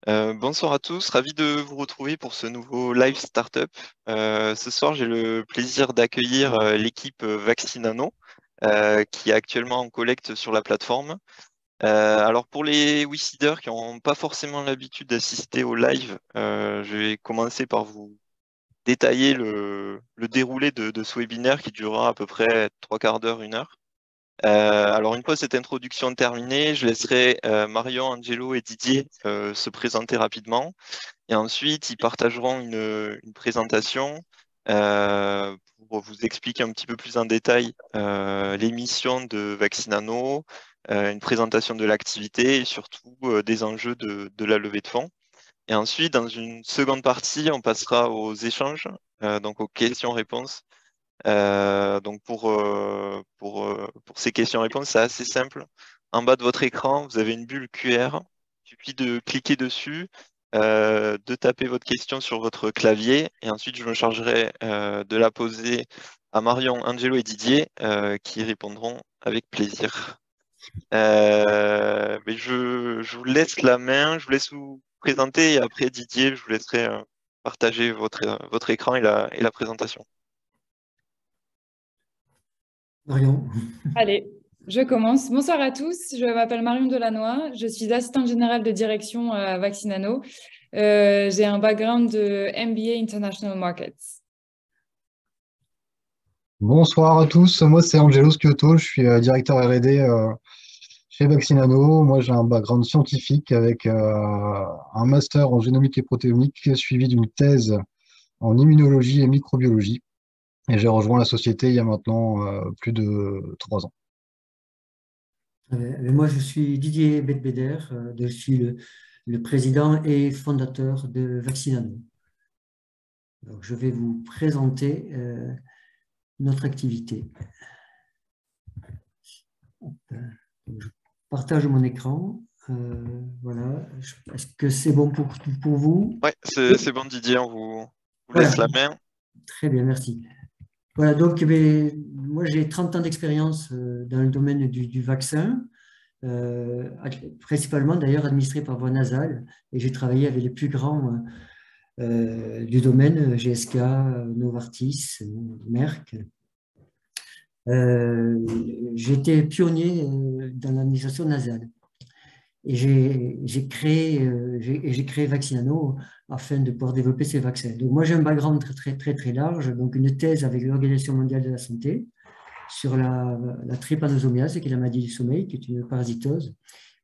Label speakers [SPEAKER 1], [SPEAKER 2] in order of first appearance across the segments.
[SPEAKER 1] Bonsoir à tous, ravi de vous retrouver pour ce nouveau live startup. Ce soir, j'ai le plaisir d'accueillir l'équipe Vaccinano qui est actuellement en collecte sur la plateforme. Alors pour les WeSeeders qui n'ont pas forcément l'habitude d'assister au live, je vais commencer par vous détailler le déroulé de ce webinaire qui durera à peu près 3/4 d'heure, 1 heure. Alors une fois cette introduction terminée, je laisserai Marion, Angelo et Didier se présenter rapidement. Et ensuite, ils partageront une présentation pour vous expliquer un petit peu plus en détail les missions de Vaccinano, une présentation de l'activité et surtout des enjeux de la levée de fonds. Et ensuite, dans une seconde partie, on passera aux échanges, donc aux questions-réponses. Donc pour ces questions-réponses, c'est assez simple. En bas de votre écran, vous avez une bulle QR. Il suffit de cliquer dessus, de taper votre question sur votre clavier, et ensuite je me chargerai de la poser à Marion, Angelo et Didier, qui répondront avec plaisir. Mais je vous laisse la main, je vous laisse vous présenter, et après Didier, je vous laisserai partager votre écran et la présentation.
[SPEAKER 2] Marion.
[SPEAKER 3] Allez, je commence. Bonsoir à tous, je m'appelle Marion Delannoy, je suis assistante générale de direction à Vaccinano. J'ai un background de MBA International Markets.
[SPEAKER 4] Bonsoir à tous, moi c'est Angelo Schiotto, je suis directeur R&D chez Vaccinano. Moi j'ai un background scientifique avec un master en génomique et protéomique suivi d'une thèse en immunologie et microbiologie. Et j'ai rejoint la société il y a maintenant plus de 3 ans.
[SPEAKER 2] Moi, je suis Didier Bedbeder, je suis le président et fondateur de Vaccinano. Donc, je vais vous présenter notre activité. Je partage mon écran. Voilà. Est-ce que c'est bon pour vous?
[SPEAKER 1] Oui, c'est bon Didier, on vous
[SPEAKER 2] Voilà.
[SPEAKER 1] laisse la main.
[SPEAKER 2] Très bien, merci. Voilà, donc moi j'ai 30 ans d'expérience dans le domaine du vaccin, principalement d'ailleurs administré par voie nasale, et j'ai travaillé avec les plus grands du domaine, GSK, Novartis, Merck. J'étais pionnier dans l'administration nasale. Et j'ai créé Vaccinano afin de pouvoir développer ces vaccins. Donc moi j'ai un background très large, donc une thèse avec l'Organisation mondiale de la santé sur la trypanosomiase, qui est la maladie du sommeil, qui est une parasitose.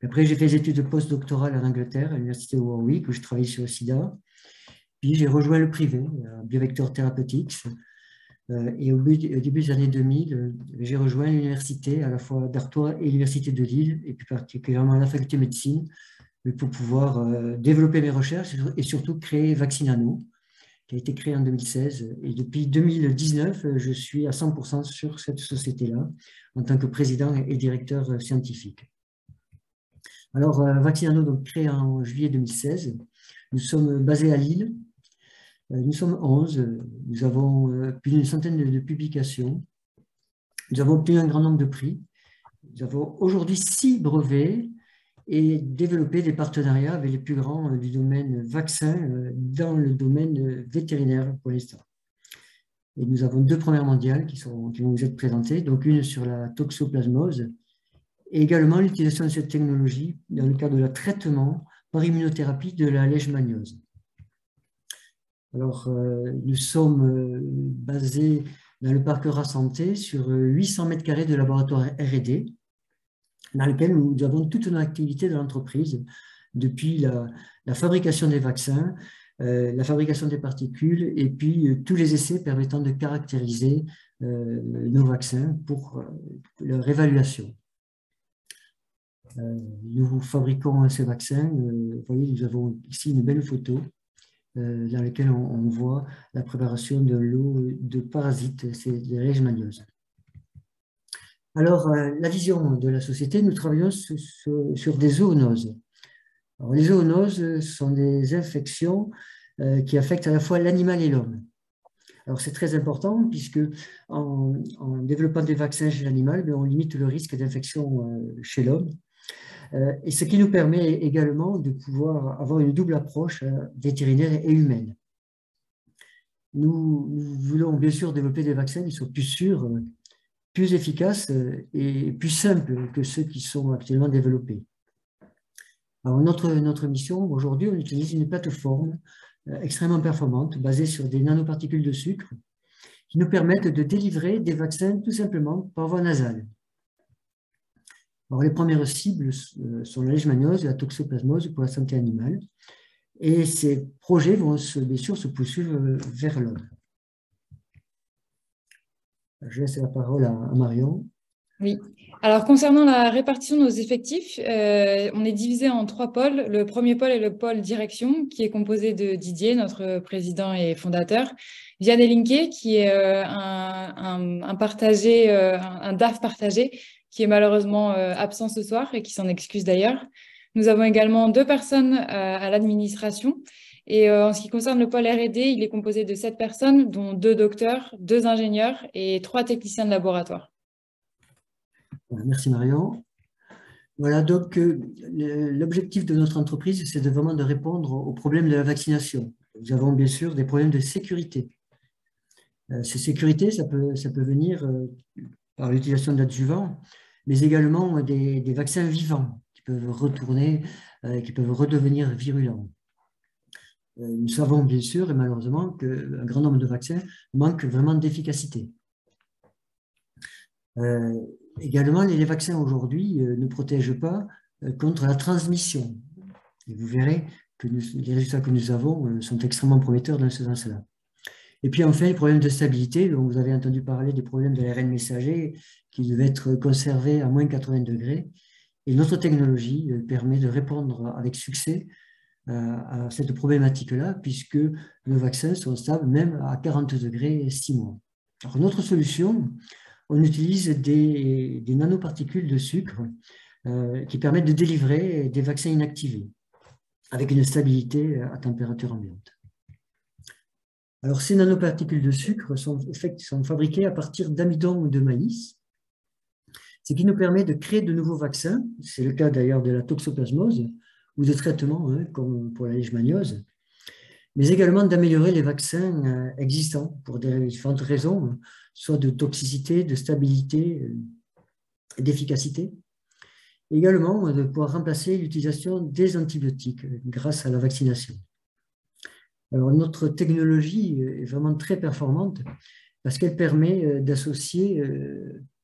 [SPEAKER 2] Après j'ai fait des études postdoctorales en Angleterre, à l'université de Warwick, où je travaillais sur le sida. Puis j'ai rejoint le privé, Biovector Therapeutics. Et au début des années 2000, j'ai rejoint l'université à la fois d'Artois et l'université de Lille, et plus particulièrement la faculté de médecine, pour pouvoir développer mes recherches et surtout créer Vaccinano, qui a été créé en 2016. Et depuis 2019, je suis à 100% sur cette société-là, en tant que président et directeur scientifique. Alors, Vaccinano, donc, créé en juillet 2016. Nous sommes basés à Lille. Nous sommes 11, nous avons plus d'une centaine de publications, nous avons obtenu un grand nombre de prix, nous avons aujourd'hui 6 brevets et développé des partenariats avec les plus grands du domaine vaccin dans le domaine vétérinaire pour l'instant. Et nous avons 2 premières mondiales qui vont vous être présentées, donc une sur la toxoplasmose et également l'utilisation de cette technologie dans le cadre de la traitement par immunothérapie de la leishmaniose. Alors, nous sommes basés dans le parc Rassanté sur 800 mètres carrés de laboratoire R&D, dans lequel nous avons toute une activité de l'entreprise, depuis la fabrication des vaccins, la fabrication des particules, et puis tous les essais permettant de caractériser nos vaccins pour leur évaluation. Nous fabriquons ces vaccins. Vous voyez, nous avons ici une belle photo dans lequel on voit la préparation de l'eau de parasites, c'est des leishmanioses. Alors, la vision de la société, nous travaillons sur des zoonoses. Alors, les zoonoses sont des infections qui affectent à la fois l'animal et l'homme. Alors, c'est très important puisque en développant des vaccins chez l'animal, on limite le risque d'infection chez l'homme. Et ce qui nous permet également de pouvoir avoir une double approche vétérinaire et humaine. Nous voulons bien sûr développer des vaccins qui soient plus sûrs, plus efficaces et plus simples que ceux qui sont actuellement développés. Alors notre mission, aujourd'hui, on utilise une plateforme extrêmement performante basée sur des nanoparticules de sucre qui nous permettent de délivrer des vaccins tout simplement par voie nasale. Alors, les premières cibles sont la leishmaniose et la toxoplasmose pour la santé animale. Et ces projets vont bien sûr se poursuivre vers l'homme. Je laisse la parole à Marion.
[SPEAKER 3] Oui. Alors, concernant la répartition de nos effectifs, on est divisé en 3 pôles. Le premier pôle est le pôle direction, qui est composé de Didier, notre président et fondateur, Vianney Linké, qui est un DAF partagé, qui est malheureusement absent ce soir et qui s'en excuse d'ailleurs. Nous avons également 2 personnes à l'administration. Et en ce qui concerne le pôle R&D, il est composé de 7 personnes, dont 2 docteurs, 2 ingénieurs et 3 techniciens de laboratoire.
[SPEAKER 2] Merci Marion. Voilà, donc l'objectif de notre entreprise, c'est vraiment de répondre aux problèmes de la vaccination. Nous avons bien sûr des problèmes de sécurité. Ces sécurités, ça peut venir par l'utilisation d'adjuvants, mais également des vaccins vivants qui peuvent retourner, qui peuvent redevenir virulents. Nous savons bien sûr, et malheureusement, qu'un grand nombre de vaccins manquent vraiment d'efficacité. Également, les vaccins aujourd'hui ne protègent pas contre la transmission. Et vous verrez que les résultats que nous avons sont extrêmement prometteurs dans ce sens-là. Et puis enfin, les problèmes de stabilité, dont vous avez entendu parler des problèmes de l'ARN messager qui devaient être conservés à moins 80 degrés. Et notre technologie permet de répondre avec succès à cette problématique-là, puisque nos vaccins sont stables même à 40 degrés 6 mois. Alors, notre solution, on utilise des nanoparticules de sucre qui permettent de délivrer des vaccins inactivés avec une stabilité à température ambiante. Alors, ces nanoparticules de sucre sont fabriquées à partir d'amidon ou de maïs, ce qui nous permet de créer de nouveaux vaccins. C'est le cas d'ailleurs de la toxoplasmose ou de traitements comme pour la leishmaniose, mais également d'améliorer les vaccins existants pour différentes raisons, soit de toxicité, de stabilité, d'efficacité. Également de pouvoir remplacer l'utilisation des antibiotiques grâce à la vaccination. Alors notre technologie est vraiment très performante parce qu'elle permet d'associer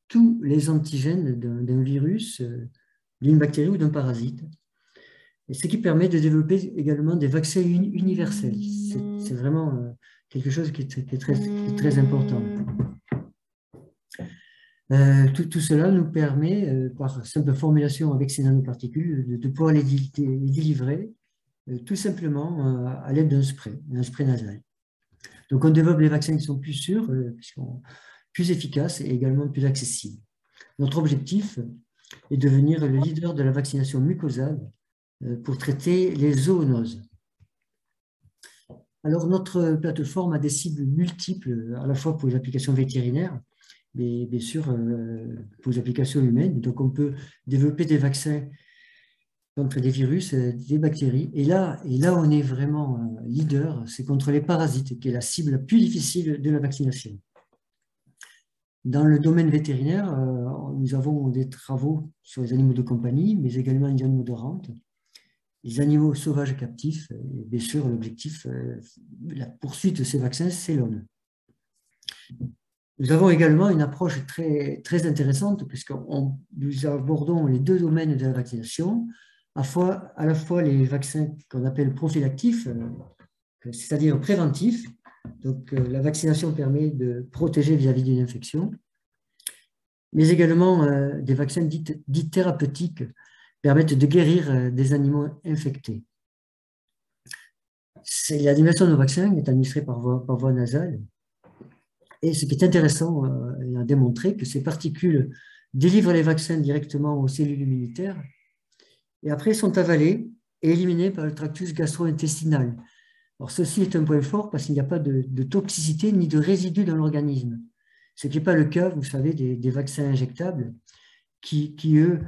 [SPEAKER 2] tous les antigènes d'un virus, d'une bactérie ou d'un parasite. Et ce qui permet de développer également des vaccins universels. C'est vraiment quelque chose qui est très important. Tout cela nous permet, par simple formulation avec ces nanoparticules, de pouvoir les délivrer tout simplement à l'aide d'un spray nasal. Donc on développe des vaccins qui sont plus sûrs, plus efficaces et également plus accessibles. Notre objectif est de devenir le leader de la vaccination mucosale pour traiter les zoonoses. Alors, notre plateforme a des cibles multiples, à la fois pour les applications vétérinaires, mais bien sûr pour les applications humaines. Donc, on peut développer des vaccins contre des virus, des bactéries. Et là on est vraiment leader, c'est contre les parasites, qui est la cible la plus difficile de la vaccination. Dans le domaine vétérinaire, nous avons des travaux sur les animaux de compagnie, mais également les animaux de rente, les animaux sauvages captifs, et bien sûr l'objectif, la poursuite de ces vaccins, c'est l'homme. Nous avons également une approche très intéressante, puisque nous abordons les 2 domaines de la vaccination, à la fois les vaccins qu'on appelle prophylactifs, c'est-à-dire préventifs. Donc la vaccination permet de protéger vis-à-vis d'une infection, mais également des vaccins dits thérapeutiques permettent de guérir des animaux infectés. L'administration de nos vaccins est administrée par voie nasale. Et ce qui est intéressant à démontrer, que ces particules délivrent les vaccins directement aux cellules immunitaires et après sont avalées et éliminées par le tractus gastro-intestinal. Alors, ceci est un point fort parce qu'il n'y a pas de toxicité ni de résidus dans l'organisme. Ce qui n'est pas le cas, vous savez, des vaccins injectables eux,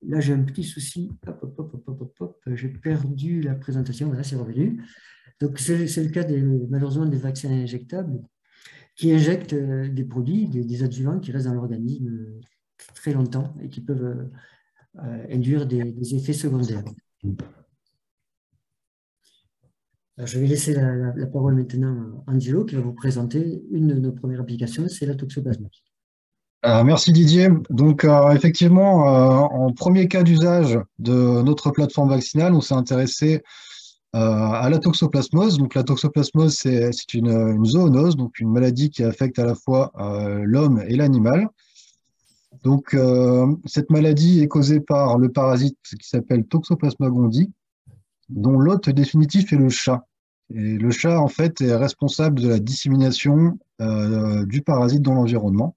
[SPEAKER 2] là j'ai un petit souci, j'ai perdu la présentation, voilà, c'est revenu. Donc c'est le cas malheureusement des vaccins injectables qui injectent des produits, des adjuvants qui restent dans l'organisme très longtemps et qui peuvent induire des effets secondaires. Alors, je vais laisser la parole maintenant à Angelo qui va vous présenter une de nos premières applications, c'est la toxoplasmose.
[SPEAKER 4] Merci Didier. Donc effectivement, en premier cas d'usage de notre plateforme vaccinale, on s'est intéressé à la toxoplasmose. Donc la toxoplasmose, c'est une zoonose, donc une maladie qui affecte à la fois l'homme et l'animal. Donc cette maladie est causée par le parasite qui s'appelle Toxoplasma gondii, dont l'hôte définitif est le chat. Et le chat, en fait, est responsable de la dissémination du parasite dans l'environnement.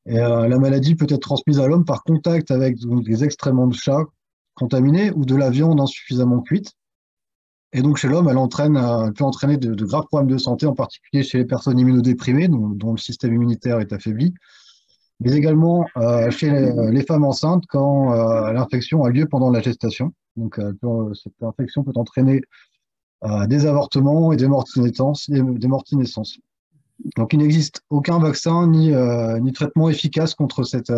[SPEAKER 4] Et la maladie peut être transmise à l'homme par contact avec donc, des excréments de chat contaminés ou de la viande insuffisamment cuite. Et donc chez l'homme, elle peut entraîner de graves problèmes de santé, en particulier chez les personnes immunodéprimées, dont le système immunitaire est affaibli, mais également chez les femmes enceintes quand l'infection a lieu pendant la gestation. Donc cette infection peut entraîner des avortements et des morts-naissances. Donc, il n'existe aucun vaccin ni traitement efficace contre cette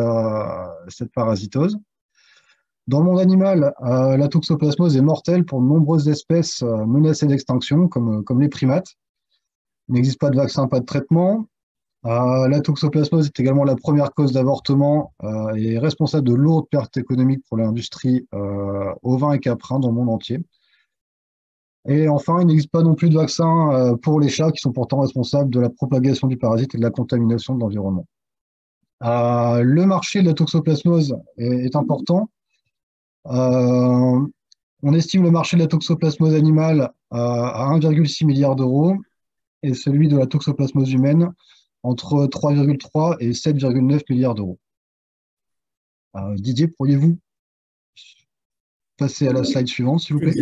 [SPEAKER 4] parasitose. Dans le monde animal, la toxoplasmose est mortelle pour de nombreuses espèces menacées d'extinction, comme les primates. Il n'existe pas de vaccin, pas de traitement. La toxoplasmose est également la première cause d'avortement et est responsable de lourdes pertes économiques pour l'industrie ovin et caprin dans le monde entier. Et enfin, il n'existe pas non plus de vaccin pour les chats qui sont pourtant responsables de la propagation du parasite et de la contamination de l'environnement. Le marché de la toxoplasmose est important. On estime le marché de la toxoplasmose animale à 1,6 milliard d'euros et celui de la toxoplasmose humaine entre 3,3 et 7,9 milliards d'euros. Didier, pourriez-vous passer à la slide suivante, s'il vous plaît?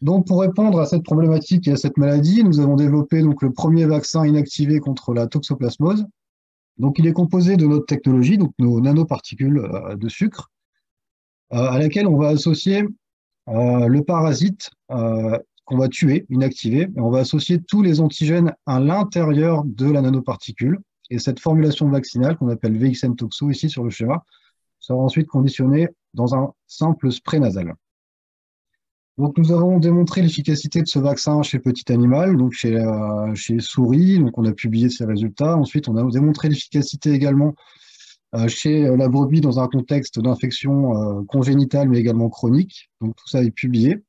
[SPEAKER 4] Donc, pour répondre à cette problématique et à cette maladie, nous avons développé donc, le premier vaccin inactivé contre la toxoplasmose. Donc, il est composé de notre technologie, donc nos nanoparticules de sucre, à laquelle on va associer le parasite qu'on va tuer, inactiver, et on va associer tous les antigènes à l'intérieur de la nanoparticule. Et cette formulation vaccinale, qu'on appelle VXN Toxo ici sur le schéma, sera ensuite conditionnée dans un simple spray nasal. Donc, nous avons démontré l'efficacité de ce vaccin chez petit animal, donc chez souris. Donc, on a publié ces résultats. Ensuite, on a démontré l'efficacité également chez la brebis dans un contexte d'infection congénitale, mais également chronique. Donc, tout ça est publié.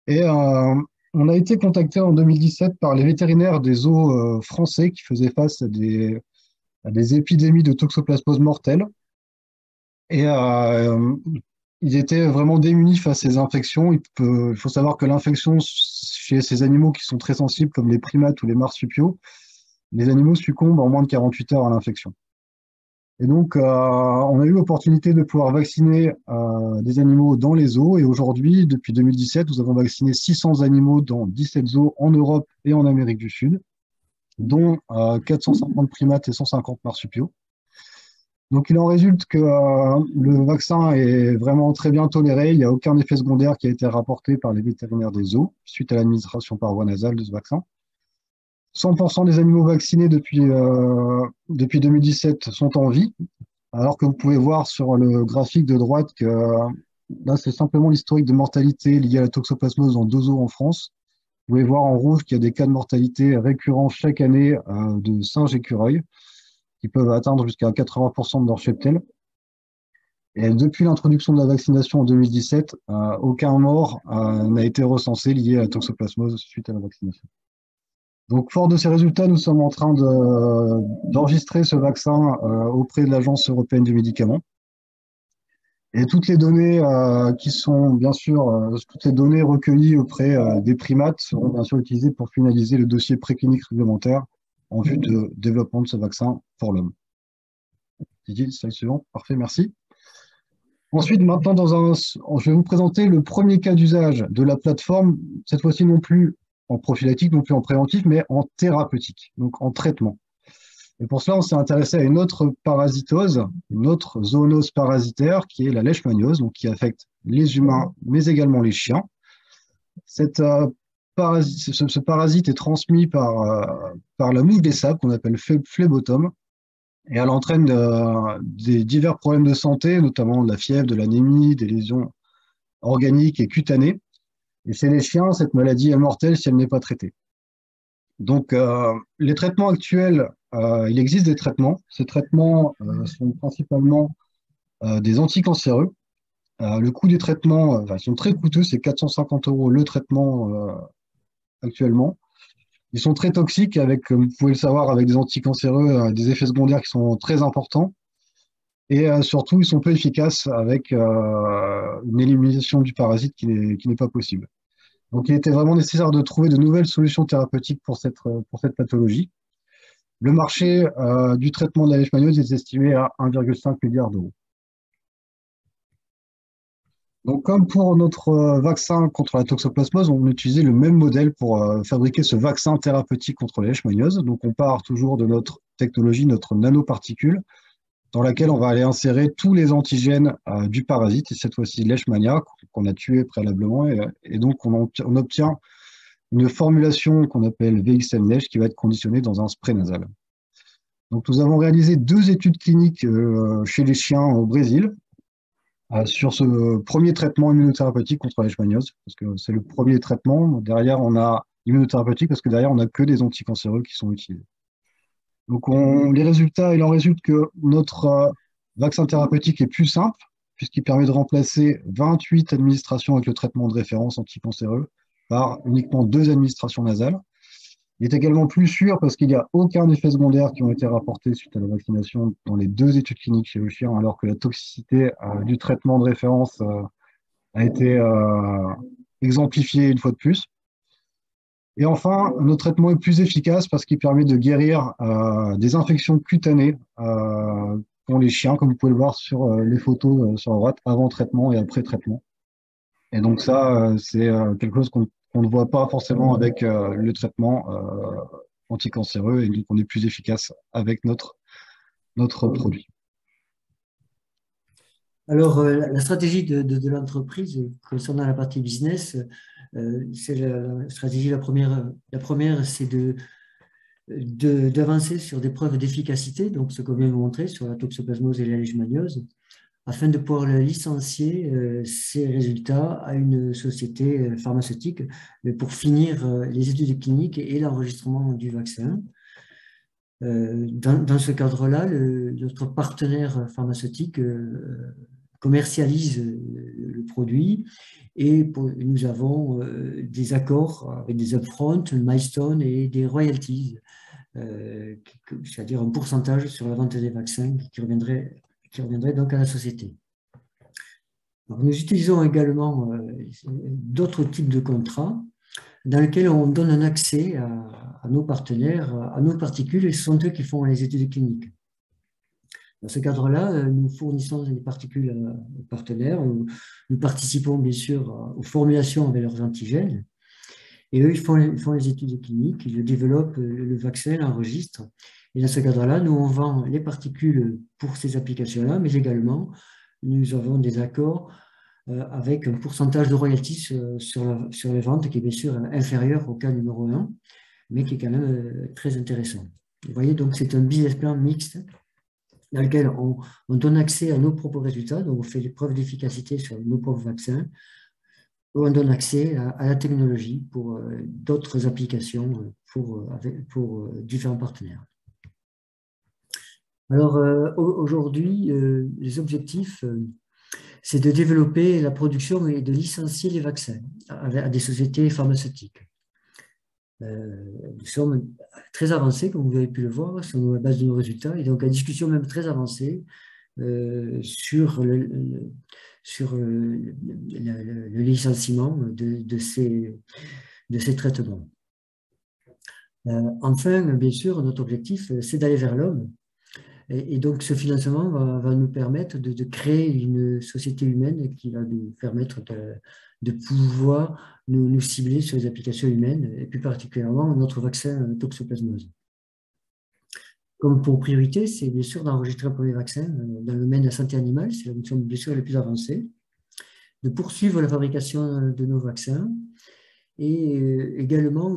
[SPEAKER 4] Et on a été contacté en 2017 par les vétérinaires des zoos français qui faisaient face à des épidémies de toxoplasmose mortelle. Et ils étaient vraiment démunis face à ces infections. Il faut savoir que l'infection chez ces animaux qui sont très sensibles, comme les primates ou les marsupiaux, les animaux succombent en moins de 48 heures à l'infection. Et donc, on a eu l'opportunité de pouvoir vacciner des animaux dans les zoos. Et aujourd'hui, depuis 2017, nous avons vacciné 600 animaux dans 17 zoos en Europe et en Amérique du Sud, dont 450 primates et 150 marsupiaux. Donc, il en résulte que le vaccin est vraiment très bien toléré. Il n'y a aucun effet secondaire qui a été rapporté par les vétérinaires des zoos suite à l'administration par voie nasale de ce vaccin. 100% des animaux vaccinés depuis 2017 sont en vie, alors que vous pouvez voir sur le graphique de droite que là, c'est simplement l'historique de mortalité liée à la toxoplasmose dans 2 zoos en France. Vous pouvez voir en rouge qu'il y a des cas de mortalité récurrents chaque année de singes écureuils, qui peuvent atteindre jusqu'à 80% de leur cheptel. Et depuis l'introduction de la vaccination en 2017, aucun mort n'a été recensé lié à la toxoplasmose suite à la vaccination. Donc, fort de ces résultats, nous sommes en train d'enregistrer ce vaccin auprès de l'Agence européenne du médicament. Et toutes les données qui sont, bien sûr, toutes les données recueillies auprès des primates seront bien sûr utilisées pour finaliser le dossier préclinique réglementaire en vue de développement de ce vaccin pour l'homme. Didier, slide suivant. Parfait, merci. Ensuite, maintenant, je vais vous présenter le premier cas d'usage de la plateforme, cette fois-ci non plus en prophylactique, non plus en préventif, mais en thérapeutique, donc en traitement. Et pour cela, on s'est intéressé à une autre parasitose, une autre zoonose parasitaire qui est la leishmaniose, donc qui affecte les humains, mais également les chiens. Ce parasite est transmis par la mouche des sables qu'on appelle phlébotome et elle entraîne des divers problèmes de santé, notamment de la fièvre, de l'anémie, des lésions organiques et cutanées. Et chez les chiens, cette maladie est mortelle si elle n'est pas traitée. Donc, les traitements actuels, il existe des traitements. Ces traitements sont principalement des anticancéreux. Le coût des traitements, ils sont très coûteux, c'est 450 € le traitement actuellement. Ils sont très toxiques, avec, comme vous pouvez le savoir, avec des anticancéreux, des effets secondaires qui sont très importants. Et surtout, ils sont peu efficaces avec une élimination du parasite qui n'est pas possible. Donc, il était vraiment nécessaire de trouver de nouvelles solutions thérapeutiques pour cette pathologie. Le marché du traitement de la leishmaniose est estimé à 1,5 milliard d'euros. Donc, comme pour notre vaccin contre la toxoplasmose, on utilisait le même modèle pour fabriquer ce vaccin thérapeutique contre la leishmaniose. Donc, on part toujours de notre technologie, notre nanoparticule, dans laquelle on va aller insérer tous les antigènes du parasite, et cette fois-ci Leishmania, qu'on a tué préalablement. Et donc, on obtient une formulation qu'on appelle VXM-Lesh qui va être conditionnée dans un spray nasal. Donc, nous avons réalisé 2 études cliniques chez les chiens au Brésil sur ce premier traitement immunothérapeutique contre la leishmaniose, parce que c'est le premier traitement. Derrière, on a immunothérapeutique, parce que derrière, on n'a que des anticancéreux qui sont utilisés. Donc, les résultats, il en résulte que notre vaccin thérapeutique est plus simple, puisqu'il permet de remplacer 28 administrations avec le traitement de référence anticancéreux par uniquement 2 administrations nasales. Il est également plus sûr parce qu'il n'y a aucun effet secondaire qui ont été rapportés suite à la vaccination dans les 2 études cliniques chez le chien, alors que la toxicité du traitement de référence a été exemplifiée une fois de plus. Et enfin, notre traitement est plus efficace parce qu'il permet de guérir des infections cutanées qu'ont les chiens, comme vous pouvez le voir sur les photos sur la droite, avant traitement et après traitement. Et donc ça, c'est quelque chose qu'on ne voit pas forcément avec le traitement anticancéreux, et donc on est plus efficace avec notre produit.
[SPEAKER 2] Alors, la stratégie de l'entreprise concernant la partie business, c'est la stratégie, la première, c'est d'avancer sur des preuves d'efficacité, donc ce qu'on vient de montrer sur la toxoplasmose et la leishmaniose, afin de pouvoir licencier ces résultats à une société pharmaceutique, mais pour finir les études cliniques et l'enregistrement du vaccin. Dans ce cadre-là, notre partenaire pharmaceutique commercialise le produit, et nous avons des accords avec des upfront, milestones et des royalties, c'est-à-dire un pourcentage sur la vente des vaccins qui reviendrait donc à la société. Alors, nous utilisons également d'autres types de contrats dans lesquels on donne un accès à nos partenaires, à nos particules, et ce sont eux qui font les études cliniques. Dans ce cadre-là, nous fournissons des particules aux partenaires, nous participons bien sûr aux formulations avec leurs antigènes, et eux, ils font les études cliniques, ils le développent, le vaccin, l'enregistrent. Et dans ce cadre-là, nous, on vend les particules pour ces applications-là, mais également, nous avons des accords avec un pourcentage de royalties sur les ventes qui est bien sûr inférieur au cas numéro 1, mais qui est quand même très intéressant. Vous voyez, donc c'est un business plan mixte dans lequel on donne accès à nos propres résultats, donc on fait les preuves d'efficacité sur nos propres vaccins, on donne accès à la technologie pour d'autres applications pour différents partenaires. Alors aujourd'hui, les objectifs, c'est de développer la production et de licencier les vaccins à des sociétés pharmaceutiques. Nous sommes très avancés, comme vous avez pu le voir, sur la base de nos résultats, et donc la discussion même très avancée sur le licenciement de ces traitements. Enfin, bien sûr, notre objectif, c'est d'aller vers l'homme. Et donc, ce financement va nous permettre de créer une société humaine qui va nous permettre de pouvoir nous cibler sur les applications humaines, et plus particulièrement notre vaccin toxoplasmose. comme pour priorité, c'est bien sûr d'enregistrer un premier vaccin dans le domaine de la santé animale, c'est la mission bien sûr la plus avancée, de poursuivre la fabrication de nos vaccins et également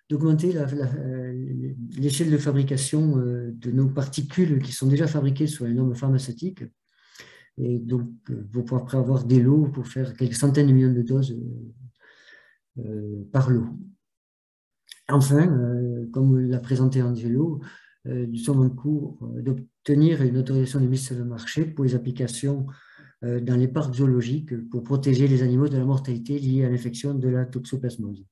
[SPEAKER 2] d'augmenter l'échelle de fabrication de nos particules qui sont déjà fabriquées sur les normes pharmaceutiques. Et donc, pour pouvoir après avoir des lots pour faire quelques centaines de millions de doses par lot. Enfin, comme l'a présenté Angelo, nous sommes en cours d'obtenir une autorisation de mise sur le marché pour les applications dans les parcs zoologiques pour protéger les animaux de la mortalité liée à l'infection de la toxoplasmose.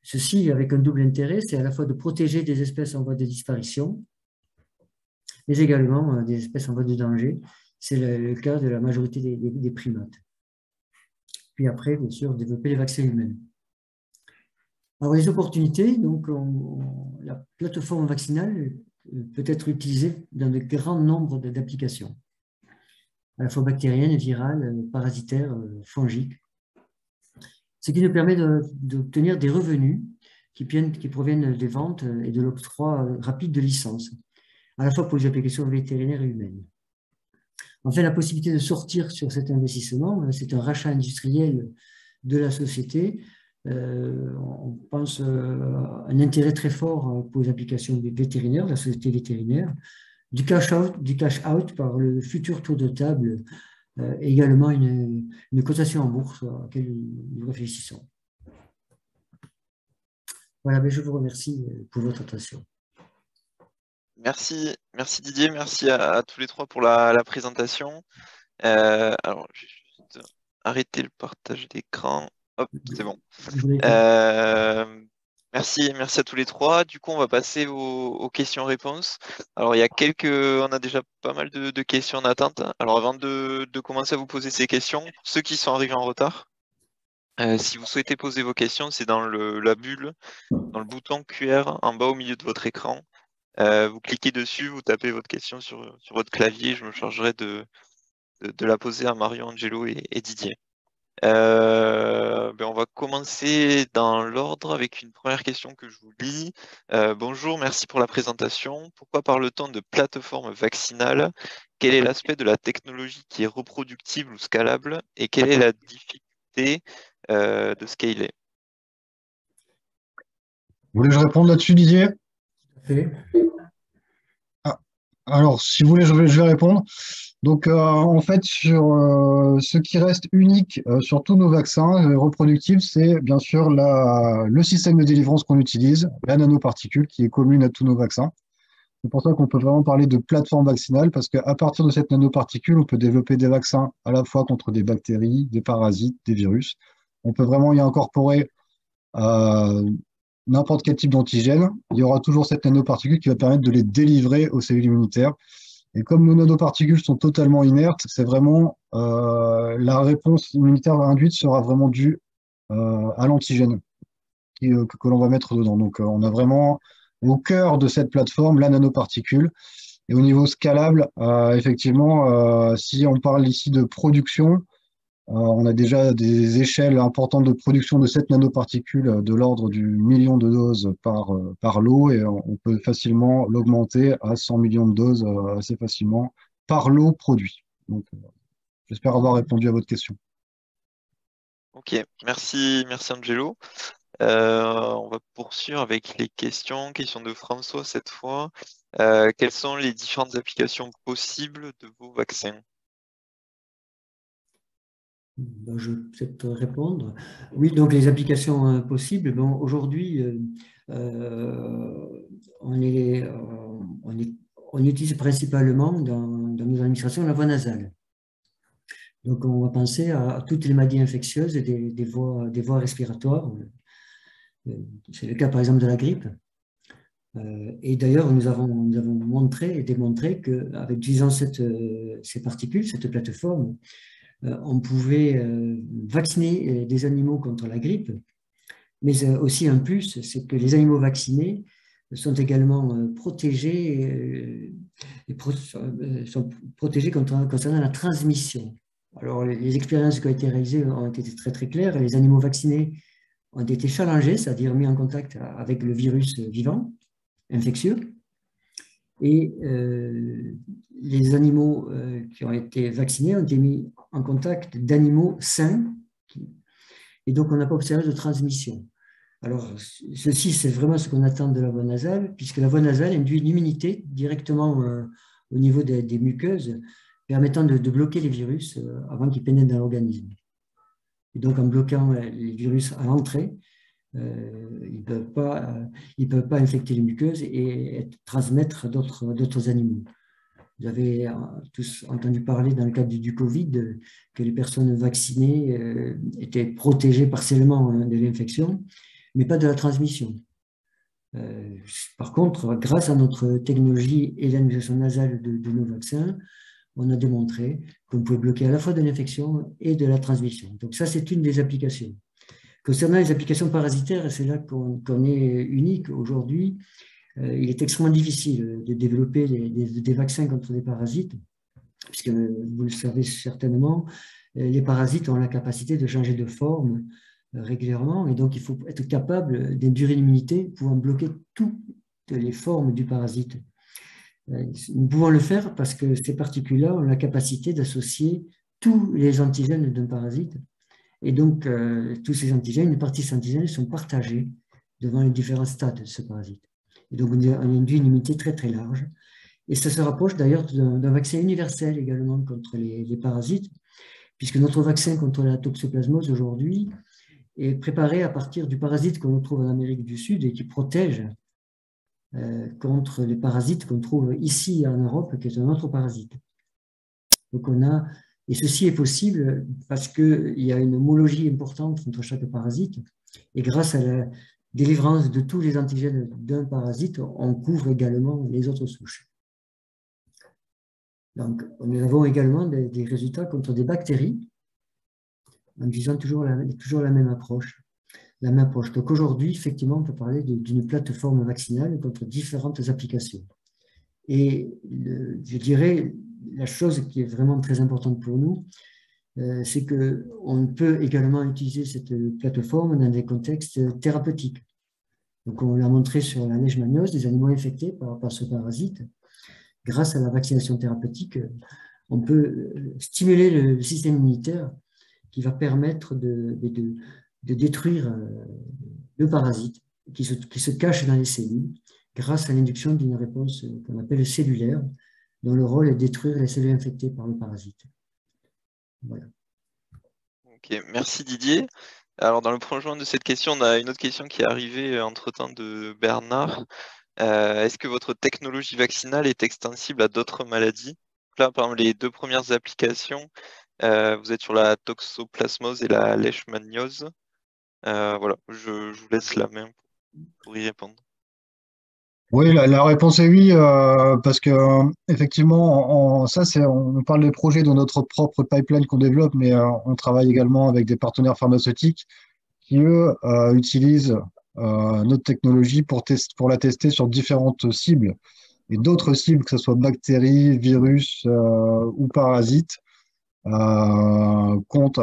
[SPEAKER 2] Ceci avec un double intérêt, c'est à la fois de protéger des espèces en voie de disparition, mais également des espèces en voie de danger. C'est le cas de la majorité des primates. Puis après, bien sûr, développer les vaccins humains. Alors, les opportunités, donc, la plateforme vaccinale peut être utilisée dans de grands nombres d'applications, à la fois bactériennes, virales, parasitaires, fongiques, ce qui nous permet d'obtenir des revenus qui proviennent des ventes et de l'octroi rapide de licences, à la fois pour les applications vétérinaires et humaines. Enfin, la possibilité de sortir sur cet investissement, c'est un rachat industriel de la société. On pense un intérêt très fort pour les applications vétérinaires, la société vétérinaire, du cash out par le futur tour de table, également une cotation en bourse à laquelle nous réfléchissons. Voilà, mais je vous remercie pour votre attention.
[SPEAKER 1] Merci Didier, merci à tous les trois pour la présentation. Alors, je vais juste arrêter le partage d'écran. Hop, c'est bon. Merci à tous les trois. Du coup, on va passer aux questions-réponses. Alors, on a déjà pas mal de questions en attente. Alors, avant de commencer à vous poser ces questions, pour ceux qui sont arrivés en retard, si vous souhaitez poser vos questions, c'est dans la bulle, dans le bouton QR en bas au milieu de votre écran. Vous cliquez dessus, vous tapez votre question sur votre clavier. Je me chargerai de la poser à Mario, Angelo et Didier. On va commencer dans l'ordre avec une première question que je vous lis. Bonjour, merci pour la présentation. Pourquoi parle-t-on de plateforme vaccinale? Quel est l'aspect de la technologie qui est reproductible ou scalable? Et quelle est la difficulté de scaler?
[SPEAKER 4] Vous voulez que je réponde là-dessus, Didier?
[SPEAKER 2] Okay.
[SPEAKER 4] Alors, si vous voulez, je vais répondre. Donc, en fait, sur ce qui reste unique sur tous nos vaccins reproductibles, c'est bien sûr le système de délivrance qu'on utilise, la nanoparticule, qui est commune à tous nos vaccins. C'est pour ça qu'on peut vraiment parler de plateforme vaccinale, parce qu'à partir de cette nanoparticule, on peut développer des vaccins à la fois contre des bactéries, des parasites, des virus. On peut vraiment y incorporer n'importe quel type d'antigène. Il y aura toujours cette nanoparticule qui va permettre de les délivrer aux cellules immunitaires. Et comme nos nanoparticules sont totalement inertes, c'est vraiment la réponse immunitaire induite sera vraiment due à l'antigène que l'on va mettre dedans. Donc on a vraiment au cœur de cette plateforme la nanoparticule. Et au niveau scalable, effectivement, si on parle ici de production, on a déjà des échelles importantes de production de cette nanoparticule de l'ordre du million de doses par lot, et on peut facilement l'augmenter à 100 millions de doses assez facilement par lot produit. Donc, j'espère avoir répondu à votre question.
[SPEAKER 1] Ok, merci Angelo. On va poursuivre avec les questions de François cette fois. Quelles sont les différentes applications possibles de vos vaccins?
[SPEAKER 2] Je vais peut-être répondre. Oui, donc les applications possibles, bon, aujourd'hui, on utilise principalement dans nos administrations la voie nasale. Donc on va penser à toutes les maladies infectieuses et des voies respiratoires. C'est le cas par exemple de la grippe. Et d'ailleurs, nous avons montré et démontré qu'avec utilisant ces particules, cette plateforme, on pouvait vacciner des animaux contre la grippe, mais aussi un plus, c'est que les animaux vaccinés sont également protégés, concernant la transmission. Alors, les expériences qui ont été réalisées ont été très très claires. Les animaux vaccinés ont été challengés, c'est-à-dire mis en contact avec le virus vivant, infectieux. Et les animaux qui ont été vaccinés ont été mis en contact d'animaux sains. Et donc, on n'a pas observé de transmission. Alors, ceci, c'est vraiment ce qu'on attend de la voie nasale, puisque la voie nasale induit une immunité directement au niveau des muqueuses, permettant de bloquer les virus avant qu'ils pénètrent dans l'organisme. Et donc, en bloquant les virus à l'entrée, ils ne peuvent pas infecter les muqueuses et transmettre d'autres animaux. Vous avez tous entendu parler dans le cadre du Covid que les personnes vaccinées étaient protégées partiellement de l'infection, mais pas de la transmission. Par contre, grâce à notre technologie et l'administration nasale de nos vaccins, on a démontré qu'on pouvait bloquer à la fois de l'infection et de la transmission. Donc ça, c'est une des applications. Concernant les applications parasitaires, c'est là qu'on est unique aujourd'hui. Il est extrêmement difficile de développer des vaccins contre des parasites, puisque vous le savez certainement, les parasites ont la capacité de changer de forme régulièrement, et donc il faut être capable d'induire une immunité pouvant bloquer toutes les formes du parasite. Nous pouvons le faire parce que ces particules-là ont la capacité d'associer tous les antigènes d'un parasite. Et donc, tous ces antigènes, les parties antigènes sont partagées devant les différents stades de ce parasite. Et donc, on induit une immunité très, très large. Et ça se rapproche d'ailleurs d'un vaccin universel également contre les parasites, puisque notre vaccin contre la toxoplasmose aujourd'hui est préparé à partir du parasite qu'on trouve en Amérique du Sud et qui protège contre les parasites qu'on trouve ici en Europe, qui est un autre parasite. Donc, et ceci est possible parce qu'il y a une homologie importante entre chaque parasite. Et grâce à la délivrance de tous les antigènes d'un parasite, on couvre également les autres souches. Donc, nous avons également des résultats contre des bactéries en utilisant toujours la même approche. Donc aujourd'hui, effectivement, on peut parler d'une plateforme vaccinale contre différentes applications. Et je dirais, la chose qui est vraiment très importante pour nous, c'est qu'on peut également utiliser cette plateforme dans des contextes thérapeutiques. Donc, on l'a montré sur la leishmaniose, des animaux infectés par ce parasite. Grâce à la vaccination thérapeutique, on peut stimuler le système immunitaire qui va permettre de détruire le parasite qui se cache dans les cellules grâce à l'induction d'une réponse qu'on appelle cellulaire, dont le rôle est de détruire les cellules infectées par le parasite. Voilà.
[SPEAKER 1] Ok, merci Didier. Alors, dans le prolongement de cette question, on a une autre question qui est arrivée entre-temps de Bernard. Est-ce que votre technologie vaccinale est extensible à d'autres maladies? Là, par exemple, les deux premières applications, vous êtes sur la toxoplasmose et la leishmaniose. Voilà, je vous laisse la main pour y répondre.
[SPEAKER 4] Oui, la réponse est oui, parce que effectivement, on parle des projets de notre propre pipeline qu'on développe, mais on travaille également avec des partenaires pharmaceutiques qui, eux, utilisent notre technologie pour la tester sur différentes cibles. Et d'autres cibles, que ce soit bactéries, virus ou parasites, comptent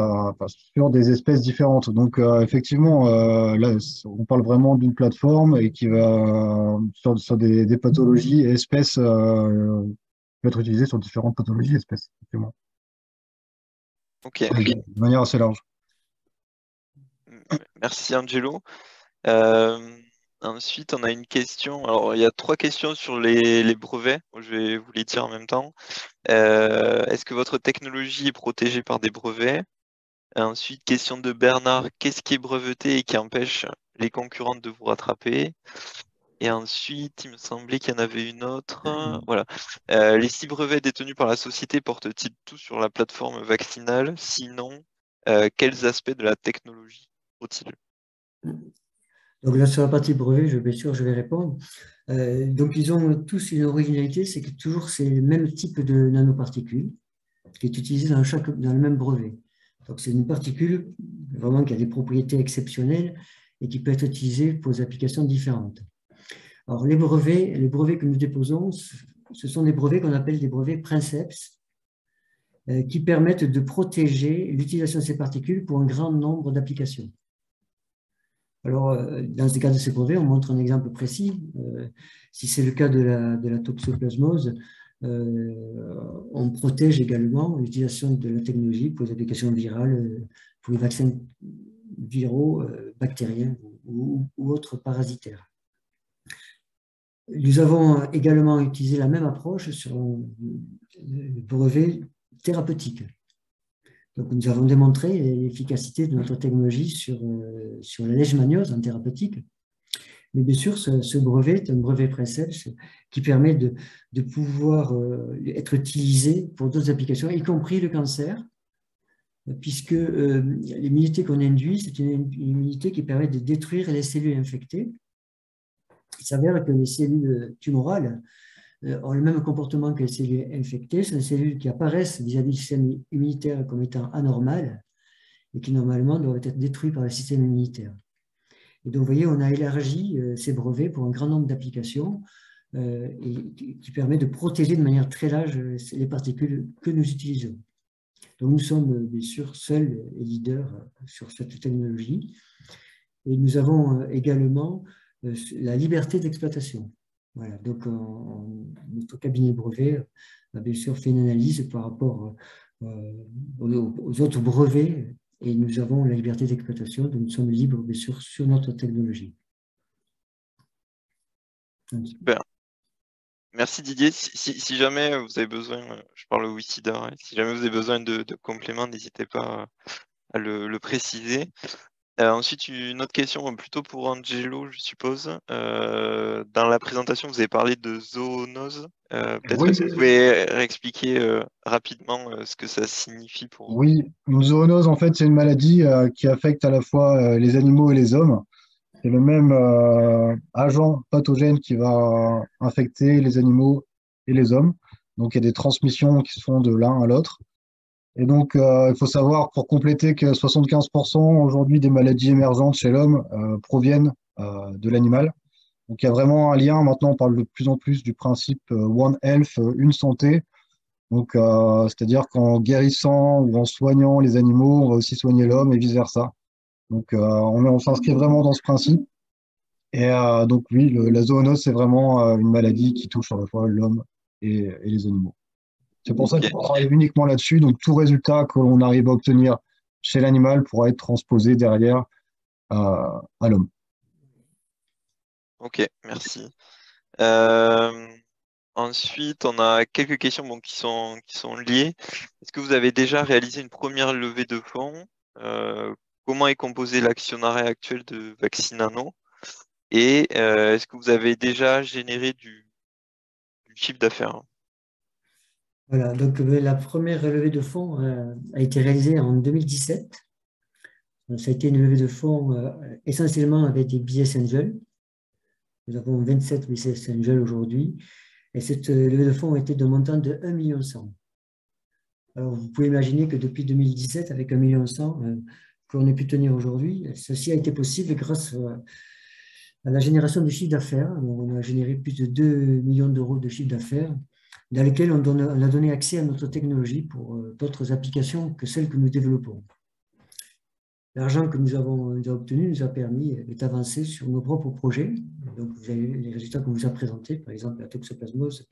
[SPEAKER 4] sur des espèces différentes. Donc, effectivement, là, on parle vraiment d'une plateforme et qui va sur des pathologies et espèces peut être utilisée sur différentes pathologies et espèces, effectivement.
[SPEAKER 1] Ok.
[SPEAKER 4] De manière assez large.
[SPEAKER 1] Merci Angelo. Ensuite, on a une question. Alors, il y a 3 questions sur les brevets. Je vais vous les dire en même temps. Est-ce que votre technologie est protégée par des brevets? Ensuite, question de Bernard. Qu'est-ce qui est breveté et qui empêche les concurrents de vous rattraper? Et ensuite, il me semblait qu'il y en avait une autre. Voilà. Les 6 brevets détenus par la société portent-ils tous sur la plateforme vaccinale? Sinon, quels aspects de la technologie faut-il?
[SPEAKER 2] Donc là, sur la partie brevet, bien sûr, je vais répondre. Donc, ils ont tous une originalité, c'est que toujours c'est le même type de nanoparticule qui est utilisé dans le même brevet. Donc, c'est une particule vraiment qui a des propriétés exceptionnelles et qui peut être utilisée pour des applications différentes. Alors, les brevets que nous déposons, ce sont des brevets qu'on appelle des brevets princeps qui permettent de protéger l'utilisation de ces particules pour un grand nombre d'applications. Alors, dans ce cas de ces brevets, on montre un exemple précis. Si c'est le cas de la toxoplasmose, on protège également l'utilisation de la technologie pour les applications virales, pour les vaccins viraux, bactériens ou autres parasitaires. Nous avons également utilisé la même approche sur le brevet thérapeutique. Donc, nous avons démontré l'efficacité de notre technologie sur la leishmaniose en thérapeutique. Mais bien sûr, ce brevet est un brevet Princeps qui permet de pouvoir être utilisé pour d'autres applications, y compris le cancer, puisque l'immunité qu'on induit, c'est une immunité qui permet de détruire les cellules infectées. Il s'avère que les cellules tumorales ont le même comportement que les cellules infectées. Ce sont des cellules qui apparaissent vis-à-vis du système immunitaire comme étant anormales et qui normalement doivent être détruites par le système immunitaire. Et donc, vous voyez, on a élargi ces brevets pour un grand nombre d'applications et qui permet de protéger de manière très large les particules que nous utilisons. Donc, nous sommes bien sûr seuls et leaders sur cette technologie. Et nous avons également la liberté d'exploitation. Voilà, donc notre cabinet brevet a bien sûr fait une analyse par rapport aux autres brevets et nous avons la liberté d'exploitation, donc nous sommes libres bien sûr sur notre technologie.
[SPEAKER 1] Super. Merci Didier. Si jamais vous avez besoin, je parle au Wissida, si jamais vous avez besoin de compléments, n'hésitez pas à le préciser. Ensuite, une autre question plutôt pour Angelo, je suppose. Dans la présentation, vous avez parlé de zoonose. Peut-être est-ce que vous pouvez réexpliquer rapidement ce que ça signifie pour...
[SPEAKER 4] Oui, une zoonose, en fait, c'est une maladie qui affecte à la fois les animaux et les hommes. C'est le même agent pathogène qui va infecter les animaux et les hommes. Donc, il y a des transmissions qui se font de l'un à l'autre. Et donc, il faut savoir, pour compléter, que 75% aujourd'hui des maladies émergentes chez l'homme proviennent de l'animal. Donc, il y a vraiment un lien. Maintenant, on parle de plus en plus du principe One Health, une santé. Donc, c'est-à-dire qu'en guérissant ou en soignant les animaux, on va aussi soigner l'homme et vice-versa. Donc, on s'inscrit vraiment dans ce principe. Et donc, oui, la zoonose, c'est vraiment une maladie qui touche à la fois l'homme et les animaux. C'est pour ça
[SPEAKER 1] Ok.
[SPEAKER 4] qu'on travaille uniquement là-dessus. Donc, tout résultat que l'on arrive à obtenir chez l'animal pourra être transposé derrière à l'homme.
[SPEAKER 1] Ok, merci. Ensuite, on a quelques questions qui sont liées. Est-ce que vous avez déjà réalisé une première levée de fonds? Comment est composé l'actionnariat actuel de Vaccinano? Et est-ce que vous avez déjà généré du chiffre d'affaires?
[SPEAKER 2] Voilà, donc la première levée de fonds a été réalisée en 2017. Ça a été une levée de fonds essentiellement avec des business angels. Nous avons 27 business angels aujourd'hui. Et cette levée de fonds a été d'un montant de 1,1 million. Alors, vous pouvez imaginer que depuis 2017, avec 1,1 million qu'on ait pu tenir aujourd'hui, ceci a été possible grâce à la génération de chiffre d'affaires. On a généré plus de 2 millions d'euros de chiffre d'affaires dans lesquels on a donné accès à notre technologie pour d'autres applications que celles que nous développons. L'argent que nous avons obtenu nous a permis d'avancer sur nos propres projets. Donc, vous avez les résultats qu'on vous a présentés, par exemple la toxoplasmose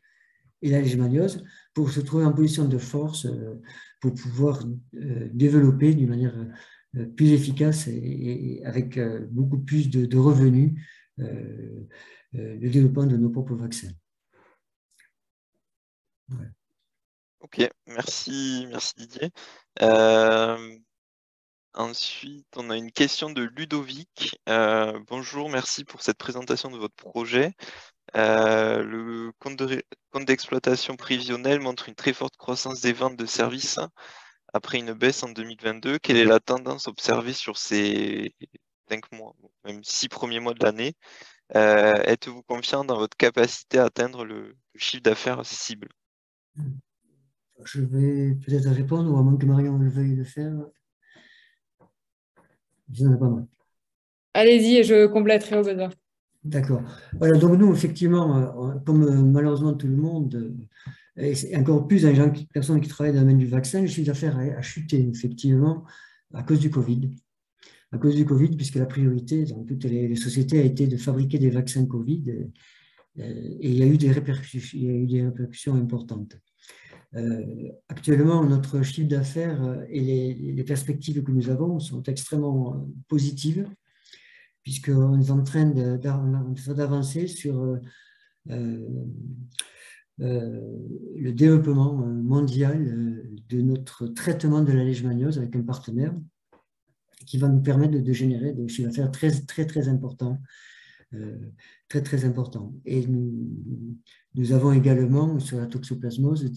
[SPEAKER 2] et la leishmaniose, pour se trouver en position de force, pour pouvoir développer d'une manière plus efficace et avec beaucoup plus de revenus le développement de nos propres vaccins. Ouais.
[SPEAKER 1] Ok, merci Didier. Ensuite, on a une question de Ludovic. Bonjour, merci pour cette présentation de votre projet. Le compte d'exploitation prévisionnel montre une très forte croissance des ventes de services après une baisse en 2022. Quelle est la tendance observée sur ces 5 mois, même 6 premiers mois de l'année? Êtes-vous confiant dans votre capacité à atteindre le chiffre d'affaires cible?
[SPEAKER 2] Je vais peut-être répondre, ou à moins que Marion le veuille le faire. Je n'en ai pas mal.
[SPEAKER 3] Allez-y, je compléterai au besoin.
[SPEAKER 2] D'accord. Voilà, donc nous, effectivement, comme malheureusement tout le monde, et encore plus les personnes qui travaillent dans le domaine du vaccin, le chiffre d'affaires a chuté, effectivement, à cause du Covid. à cause du Covid, puisque la priorité dans toutes les sociétés a été de fabriquer des vaccins Covid, et il y a eu des répercussions importantes. Actuellement, notre chiffre d'affaires et les perspectives que nous avons sont extrêmement positives, puisqu'on est en train d'avancer sur le développement mondial de notre traitement de la leishmaniose avec un partenaire qui va nous permettre de générer des chiffres d'affaires très importants. Très important. Et nous avons également sur la toxoplasmose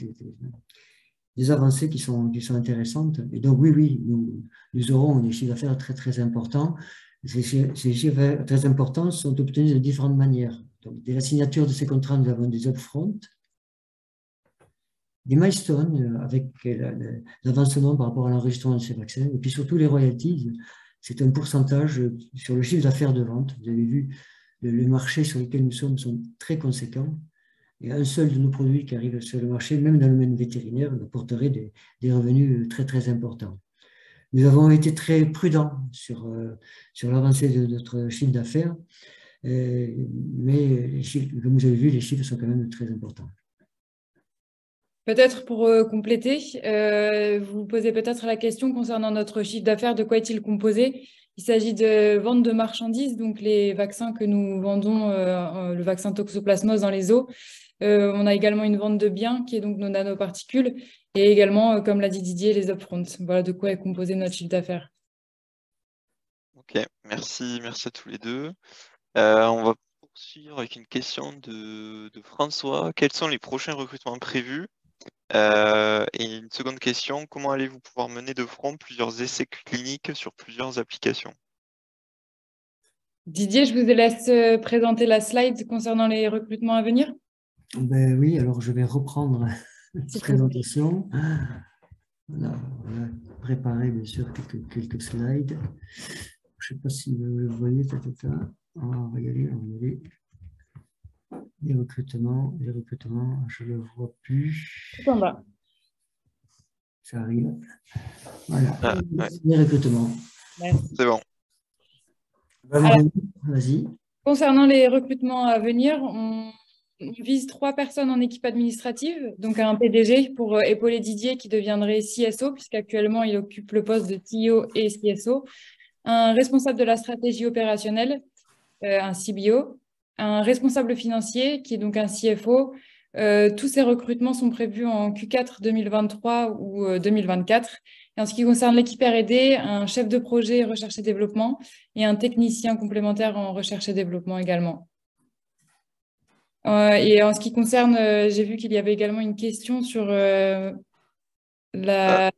[SPEAKER 2] des avancées qui sont intéressantes. Et donc oui, nous aurons des chiffres d'affaires très importants. Ces chiffres d'affaires très importants sont obtenus de différentes manières. Donc, dès la signature de ces contrats, nous avons des upfront, des milestones avec l'avancement par rapport à l'enregistrement de ces vaccins, et puis surtout les royalties. C'est un pourcentage sur le chiffre d'affaires de vente. Vous avez vu, le marché sur lequel nous sommes sont très conséquents. Et un seul de nos produits qui arrive sur le marché, même dans le domaine vétérinaire, nous apporterait des revenus très importants. Nous avons été très prudents sur l'avancée de notre chiffre d'affaires, mais les chiffres, comme vous avez vu, les chiffres sont quand même très importants.
[SPEAKER 3] Peut-être pour compléter, vous posez peut-être la question concernant notre chiffre d'affaires, de quoi est-il composé? Il s'agit de vente de marchandises, donc les vaccins que nous vendons, le vaccin toxoplasmose dans les os. On a également une vente de biens qui est donc nos nanoparticules et également, comme l'a dit Didier, les upfronts. Voilà de quoi est composé notre chiffre d'affaires.
[SPEAKER 1] Ok, merci à tous les deux. On va poursuivre avec une question de François. Quels sont les prochains recrutements prévus? Et une seconde question, comment allez-vous pouvoir mener de front plusieurs essais cliniques sur plusieurs applications?
[SPEAKER 3] Didier, je vous laisse présenter la slide concernant les recrutements à venir.
[SPEAKER 2] Ben oui, alors je vais reprendre cette présentation. On a préparé bien sûr quelques slides. Je ne sais pas si vous le voyez. On va regarder. Les recrutements, je ne le vois plus.
[SPEAKER 3] Tout en bas.
[SPEAKER 2] Ça arrive. Voilà,
[SPEAKER 1] ouais.
[SPEAKER 2] Les recrutements.
[SPEAKER 1] C'est bon.
[SPEAKER 2] Vas-y.
[SPEAKER 3] Concernant les recrutements à venir, on vise 3 personnes en équipe administrative, donc un PDG pour épauler Didier qui deviendrait CSO, puisqu'actuellement il occupe le poste de CEO et CSO, un responsable de la stratégie opérationnelle, un CBO, un responsable financier qui est donc un CFO. Tous ces recrutements sont prévus en Q4 2023 ou 2024. Et en ce qui concerne l'équipe R&D, un chef de projet recherche et développement et un technicien complémentaire en recherche et développement également. Et en ce qui concerne, j'ai vu qu'il y avait également une question sur la... Je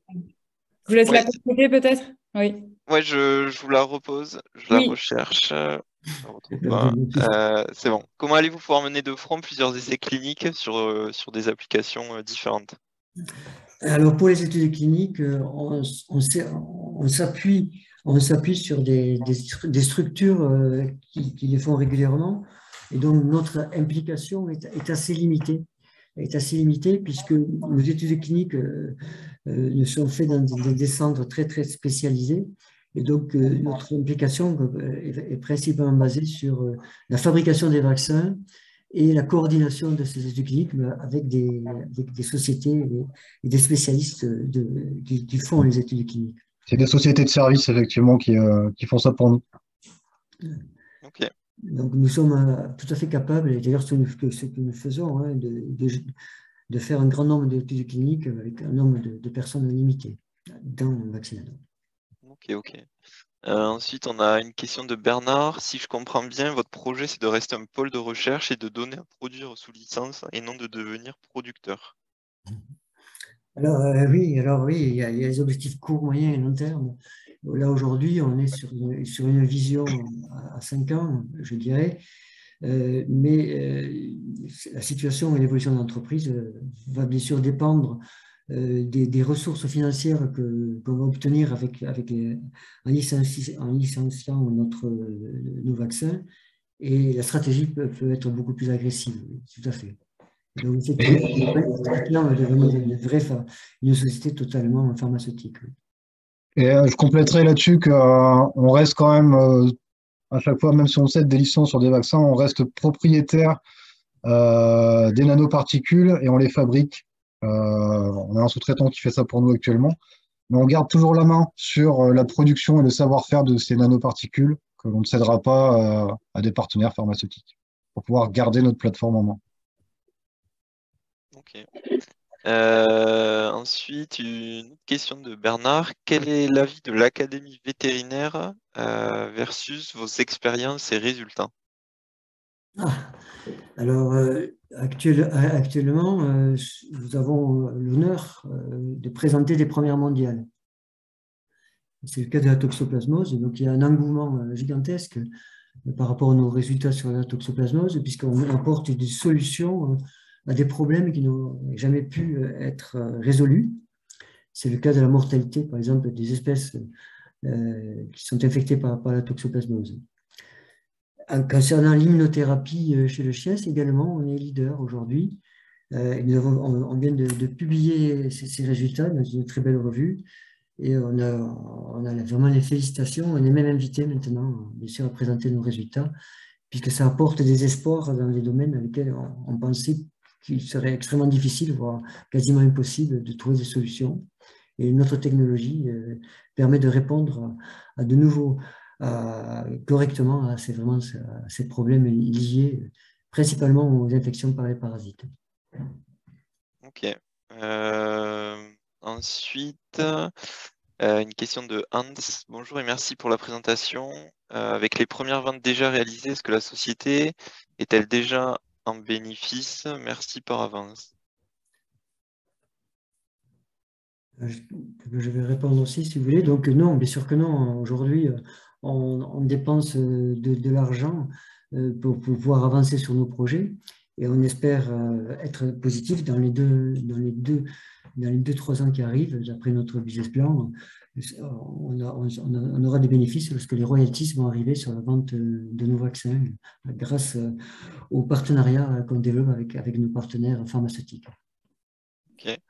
[SPEAKER 3] vous laisse la compléter peut-être? Oui.
[SPEAKER 1] Ouais, je vous la repose, je la recherche. C'est bon. Comment allez-vous pouvoir mener de front plusieurs essais cliniques sur des applications différentes?
[SPEAKER 2] Alors pour les études cliniques, on s'appuie sur des structures qui les font régulièrement. Et donc, notre implication est assez limitée. Puisque nos études cliniques ne sont faites dans des centres très spécialisés. Et donc, notre implication est principalement basée sur la fabrication des vaccins et la coordination de ces études cliniques avec des sociétés et des spécialistes qui font les études cliniques.
[SPEAKER 4] C'est des sociétés de services, effectivement, qui font ça pour nous.
[SPEAKER 1] Ok.
[SPEAKER 2] Donc, nous sommes tout à fait capables, et d'ailleurs, ce que nous faisons, hein, de faire un grand nombre d'études cliniques avec un nombre de personnes limitées dans Vaccinano.
[SPEAKER 1] Ok. Ensuite, on a une question de Bernard. Si je comprends bien, votre projet, c'est de rester un pôle de recherche et de donner à produire sous licence et non de devenir producteur.
[SPEAKER 2] Alors oui, il y a les objectifs court, moyen et long terme. Là, aujourd'hui, on est sur une vision à 5 ans, je dirais. Mais la situation et l'évolution de l'entreprise va bien sûr dépendre des ressources financières qu'on va obtenir en licenciant nos vaccins. Et la stratégie peut être beaucoup plus agressive, tout à fait. Donc, c'est devenir une société totalement pharmaceutique.
[SPEAKER 4] Et je compléterai là-dessus qu'on reste quand même, à chaque fois, même si on cède des licences sur des vaccins, on reste propriétaire des nanoparticules et on les fabrique. On a un sous-traitant qui fait ça pour nous actuellement, mais on garde toujours la main sur la production et le savoir-faire de ces nanoparticules que l'on ne cédera pas à des partenaires pharmaceutiques pour pouvoir garder notre plateforme en main.
[SPEAKER 1] Ok. Ensuite, une autre question de Bernard. Quel est l'avis de l'Académie vétérinaire versus vos expériences et résultats?
[SPEAKER 2] Ah, alors, actuellement, nous avons l'honneur de présenter des premières mondiales. C'est le cas de la toxoplasmose. Donc, il y a un engouement gigantesque par rapport à nos résultats sur la toxoplasmose, puisqu'on apporte des solutions à des problèmes qui n'ont jamais pu être résolus. C'est le cas de la mortalité, par exemple, des espèces qui sont infectées par la toxoplasmose. Concernant l'immunothérapie chez le chien, également, on est leader aujourd'hui. On vient de publier ces résultats dans une très belle revue. Et on a vraiment les félicitations. On est même invité maintenant, bien sûr, à présenter nos résultats, puisque ça apporte des espoirs dans les domaines dans lesquels on pensait qu'il serait extrêmement difficile, voire quasiment impossible, de trouver des solutions. Et notre technologie permet de répondre à de nouveau correctement à ces problèmes liés principalement aux infections par les parasites.
[SPEAKER 1] Ok. Ensuite, une question de Hans. Bonjour et merci pour la présentation. Avec les premières ventes déjà réalisées, est-ce que la société est-elle déjà en bénéfice? Merci par avance.
[SPEAKER 2] Je vais répondre aussi si vous voulez. Donc non, bien sûr que non. Aujourd'hui, on dépense de l'argent pour pouvoir avancer sur nos projets et on espère être positif dans les 2-3 ans qui arrivent. D'après notre business plan, on aura des bénéfices lorsque les royalties vont arriver sur la vente de nos vaccins grâce au partenariat qu'on développe avec nos partenaires pharmaceutiques.
[SPEAKER 1] Ok.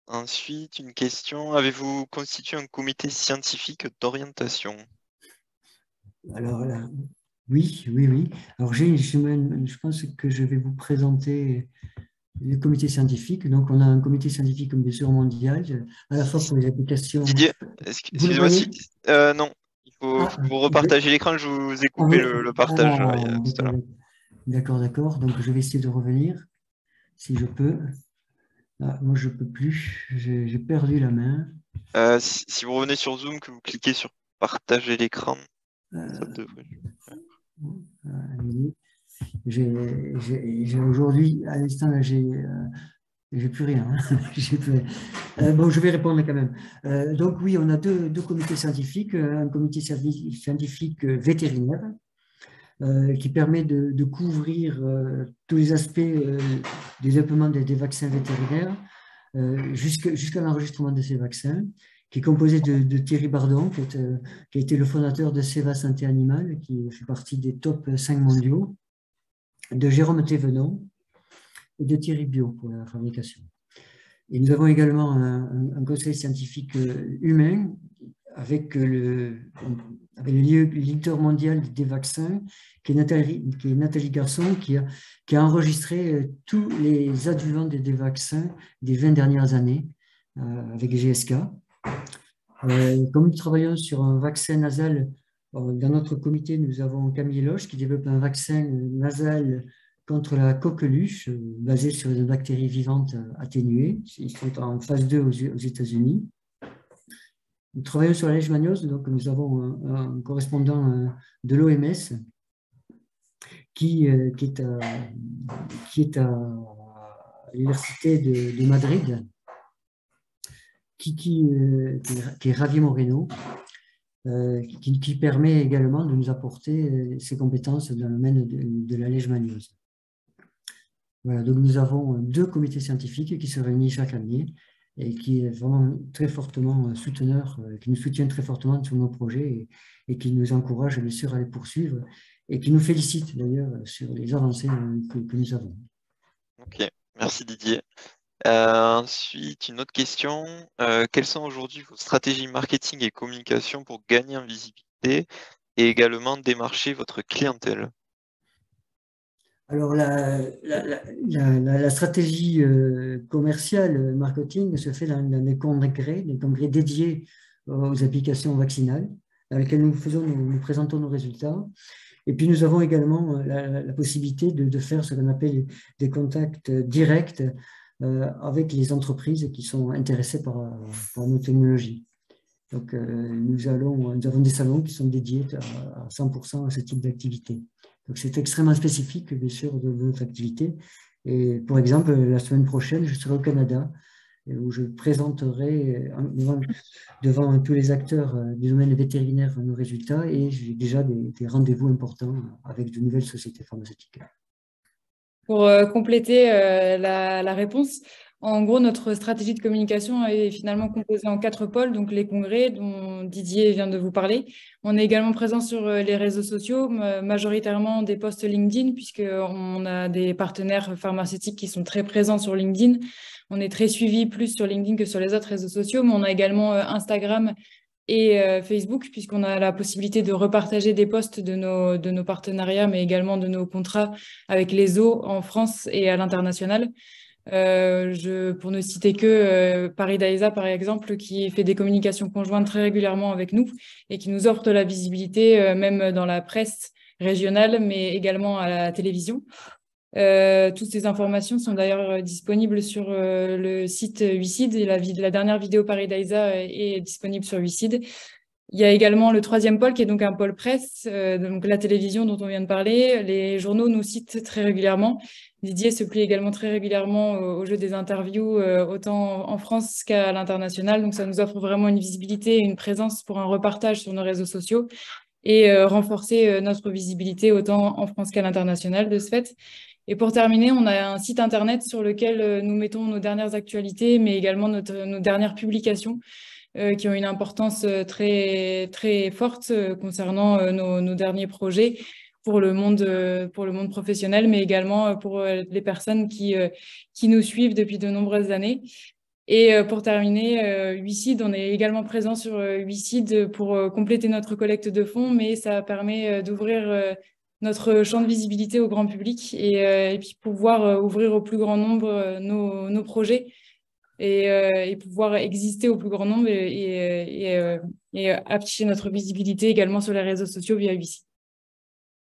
[SPEAKER 1] Ensuite, une question. Avez-vous constitué un comité scientifique d'orientation?
[SPEAKER 2] Alors là, oui. Alors je pense que je vais vous présenter le comité scientifique. Donc on a un comité scientifique bien sûr mondial, à la fois pour les applications.
[SPEAKER 1] Didier,
[SPEAKER 2] Vous le
[SPEAKER 1] excusez-moi
[SPEAKER 2] voyez?
[SPEAKER 1] si. Non, faut
[SPEAKER 2] Ah,
[SPEAKER 1] que vous repartagiez l'écran. Je vous ai coupé le partage il y a tout à l'heure.
[SPEAKER 2] d'accord. Donc je vais essayer de revenir si je peux. Ah, moi je peux plus. J'ai perdu la main.
[SPEAKER 1] Si vous revenez sur Zoom, que vous cliquez sur partager l'écran, ça
[SPEAKER 2] Euh,
[SPEAKER 1] devrait.
[SPEAKER 2] Aujourd'hui, à l'instant, là, j'ai plus rien. J'ai plus rien. Bon, je vais répondre quand même. Donc oui, on a deux comités scientifiques. Un comité scientifique vétérinaire qui permet de couvrir tous les aspects du développement des vaccins vétérinaires jusqu'à l'enregistrement de ces vaccins, qui est composé de Thierry Bardon, qui a été le fondateur de Ceva Santé Animale, qui fait partie des top 5 mondiaux, de Jérôme Thévenon et de Thierry Bio pour la fabrication. Et nous avons également un conseil scientifique humain avec le leader mondial des vaccins, qui est Nathalie Garçon, qui a enregistré tous les adjuvants des vaccins des 20 dernières années avec GSK. Comme nous travaillons sur un vaccin nasal, dans notre comité, nous avons Camille Loche qui développe un vaccin nasal contre la coqueluche, basé sur une bactérie vivante atténuée. Ils sont en phase 2 aux États-Unis. Nous travaillons sur la leishmaniose, donc nous avons un correspondant de l'OMS qui est à l'université de Madrid, qui est Javier Moreno, qui permet également de nous apporter ses compétences dans le domaine de la leishmaniose. Voilà, donc nous avons 2 comités scientifiques qui se réunissent chaque année et qui est vraiment très fortement souteneur, qui nous soutient très fortement sur nos projets et qui nous encourage bien sûr à les poursuivre et qui nous félicite d'ailleurs sur les avancées que nous avons.
[SPEAKER 1] Ok, merci Didier. Ensuite, une autre question. Quelles sont aujourd'hui vos stratégies marketing et communication pour gagner en visibilité et également démarcher votre clientèle?
[SPEAKER 2] Alors, la stratégie commerciale, marketing, se fait dans des congrès dédiés aux applications vaccinales, dans lesquels nous présentons nos résultats. Et puis, nous avons également la possibilité de faire ce qu'on appelle des contacts directs avec les entreprises qui sont intéressées par nos technologies. Donc, nous avons des salons qui sont dédiés à 100% à ce type d'activité. Donc, c'est extrêmement spécifique, bien sûr, de notre activité. Et pour exemple, la semaine prochaine, je serai au Canada, où je présenterai devant tous les acteurs du domaine vétérinaire nos résultats, et j'ai déjà des rendez-vous importants avec de nouvelles sociétés pharmaceutiques.
[SPEAKER 3] Pour compléter la réponse, en gros, notre stratégie de communication est finalement composée en 4 pôles, donc les congrès dont Didier vient de vous parler. On est également présent sur les réseaux sociaux, majoritairement des posts LinkedIn, puisqu'on a des partenaires pharmaceutiques qui sont très présents sur LinkedIn. On est très suivi plus sur LinkedIn que sur les autres réseaux sociaux, mais on a également Instagram et Facebook, puisqu'on a la possibilité de repartager des posts de nos partenariats, mais également de nos contrats avec les zoos en France et à l'international. Pour ne citer que Paris Daïsa, par exemple, qui fait des communications conjointes très régulièrement avec nous et qui nous offre de la visibilité, même dans la presse régionale, mais également à la télévision. Toutes ces informations sont d'ailleurs disponibles sur le site Wicid, et la dernière vidéo Paris Daïsa est disponible sur Wicid. Il y a également le 3e pôle qui est donc un pôle presse, donc la télévision dont on vient de parler. Les journaux nous citent très régulièrement. Didier se plie également très régulièrement au jeu des interviews, autant en France qu'à l'international. Donc ça nous offre vraiment une visibilité et une présence pour un repartage sur nos réseaux sociaux et renforcer notre visibilité autant en France qu'à l'international de ce fait. Et pour terminer, on a un site internet sur lequel nous mettons nos dernières actualités, mais également nos dernières publications qui ont une importance très, très forte concernant nos derniers projets pour le monde professionnel, mais également pour les personnes qui nous suivent depuis de nombreuses années. Et pour terminer, Wicid, on est également présent sur Wicid pour compléter notre collecte de fonds, mais ça permet d'ouvrir notre champ de visibilité au grand public et puis pouvoir ouvrir au plus grand nombre nos projets et pouvoir exister au plus grand nombre et afficher notre visibilité également sur les réseaux sociaux via Wicid.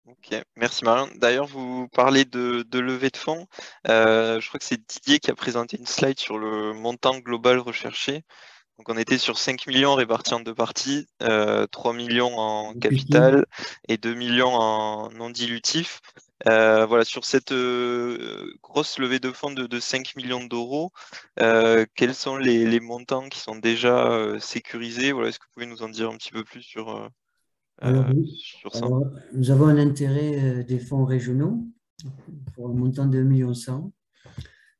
[SPEAKER 1] Ok, merci Marion. D'ailleurs, vous parlez de levée de fonds. Je crois que c'est Didier qui a présenté une slide sur le montant global recherché. Donc, on était sur 5 millions répartis en 2 parties, 3 millions en capital et 2 millions en non dilutif. Voilà, sur cette grosse levée de fonds de 5 millions d'euros, quels sont les montants qui sont déjà sécurisés? Voilà, est-ce que vous pouvez nous en dire un petit peu plus sur
[SPEAKER 2] Oui.
[SPEAKER 1] ça?
[SPEAKER 2] Nous avons un intérêt des fonds régionaux pour un montant de 1,1 million.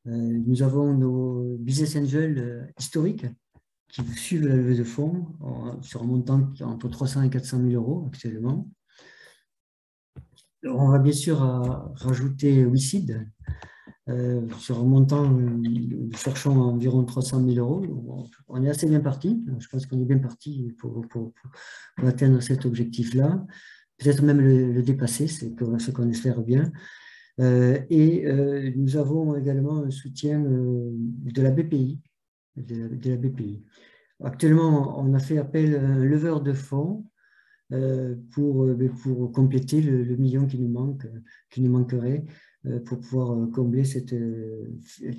[SPEAKER 2] Nous avons nos business angels historiques qui suivent la levée de fonds sur un montant entre 300 et 400 000 euros actuellement. On va bien sûr rajouter Wicid sur un montant, nous cherchons environ 300 000 euros. On est assez bien parti. Je pense qu'on est bien parti pour atteindre cet objectif-là. Peut-être même le dépasser, c'est ce qu'on espère bien. Nous avons également un soutien de la BPI. De la BPI. Actuellement, on a fait appel à un leveur de fonds pour compléter le million qui nous manquerait pour pouvoir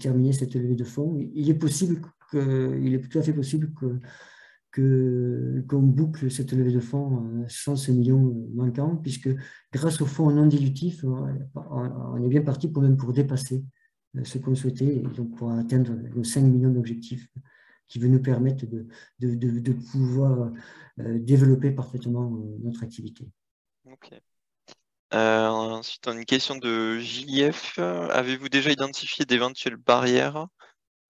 [SPEAKER 2] terminer cette levée de fonds. Il est tout à fait possible qu'on boucle cette levée de fonds sans ce million manquant, puisque grâce au fonds non dilutif, on est bien parti pour dépasser ce qu'on souhaitait, et donc pour atteindre nos 5 millions d'objectifs qui veut nous permettre de pouvoir développer parfaitement notre activité.
[SPEAKER 1] Ok. Ensuite, on a une question de JF. Avez-vous déjà identifié d'éventuelles barrières,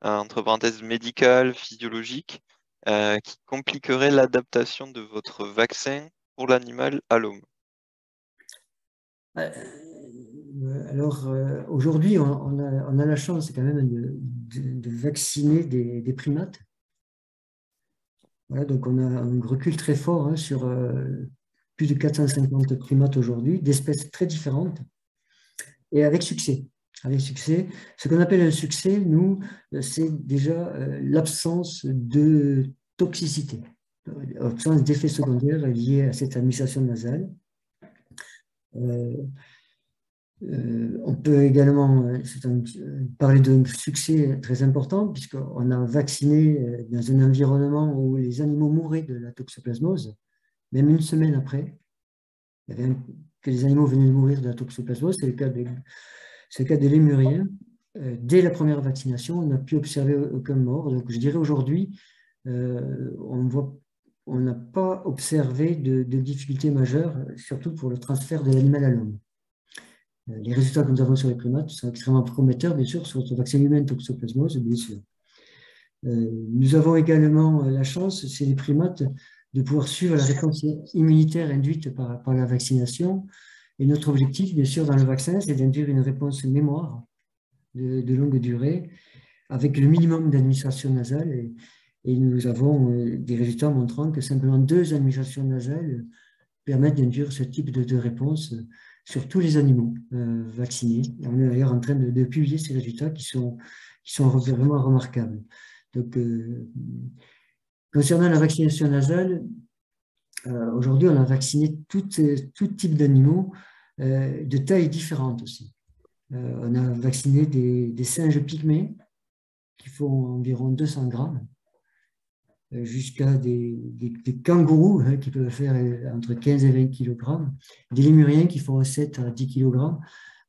[SPEAKER 1] entre parenthèses médicales, physiologiques, qui compliqueraient l'adaptation de votre vaccin pour l'animal à l'homme?
[SPEAKER 2] Alors, aujourd'hui, on a la chance quand même de vacciner des primates. Voilà, donc on a un recul très fort hein, sur plus de 450 primates aujourd'hui, d'espèces très différentes, et avec succès. Avec succès. Ce qu'on appelle un succès, nous, c'est déjà l'absence de toxicité, l'absence d'effets secondaires liés à cette administration nasale. On peut également parler d'un succès très important puisqu'on a vacciné dans un environnement où les animaux mouraient de la toxoplasmose, même une semaine après, que les animaux venaient de mourir de la toxoplasmose, c'est le cas des lémuriens. Dès la première vaccination, on n'a pu observer aucun mort. Donc je dirais aujourd'hui, on n'a pas observé de difficultés majeures, surtout pour le transfert de l'animal à l'homme. Les résultats que nous avons sur les primates sont extrêmement prometteurs, bien sûr, sur le vaccin humain toxoplasmose, bien sûr. Nous avons également la chance, chez les primates, de pouvoir suivre la réponse immunitaire induite par la vaccination. Et notre objectif, bien sûr, dans le vaccin, c'est d'induire une réponse mémoire de longue durée avec le minimum d'administration nasale. Et nous avons des résultats montrant que simplement 2 administrations nasales permettent d'induire ce type de réponse sur tous les animaux vaccinés. On est d'ailleurs en train de publier ces résultats qui sont vraiment remarquables. Donc, concernant la vaccination nasale, aujourd'hui, on a vacciné tout type d'animaux de tailles différentes aussi. On a vacciné des singes pygmées qui font environ 200 grammes, jusqu'à des kangourous hein, qui peuvent faire entre 15 et 20 kg, des lémuriens qui font 7 à 10 kg.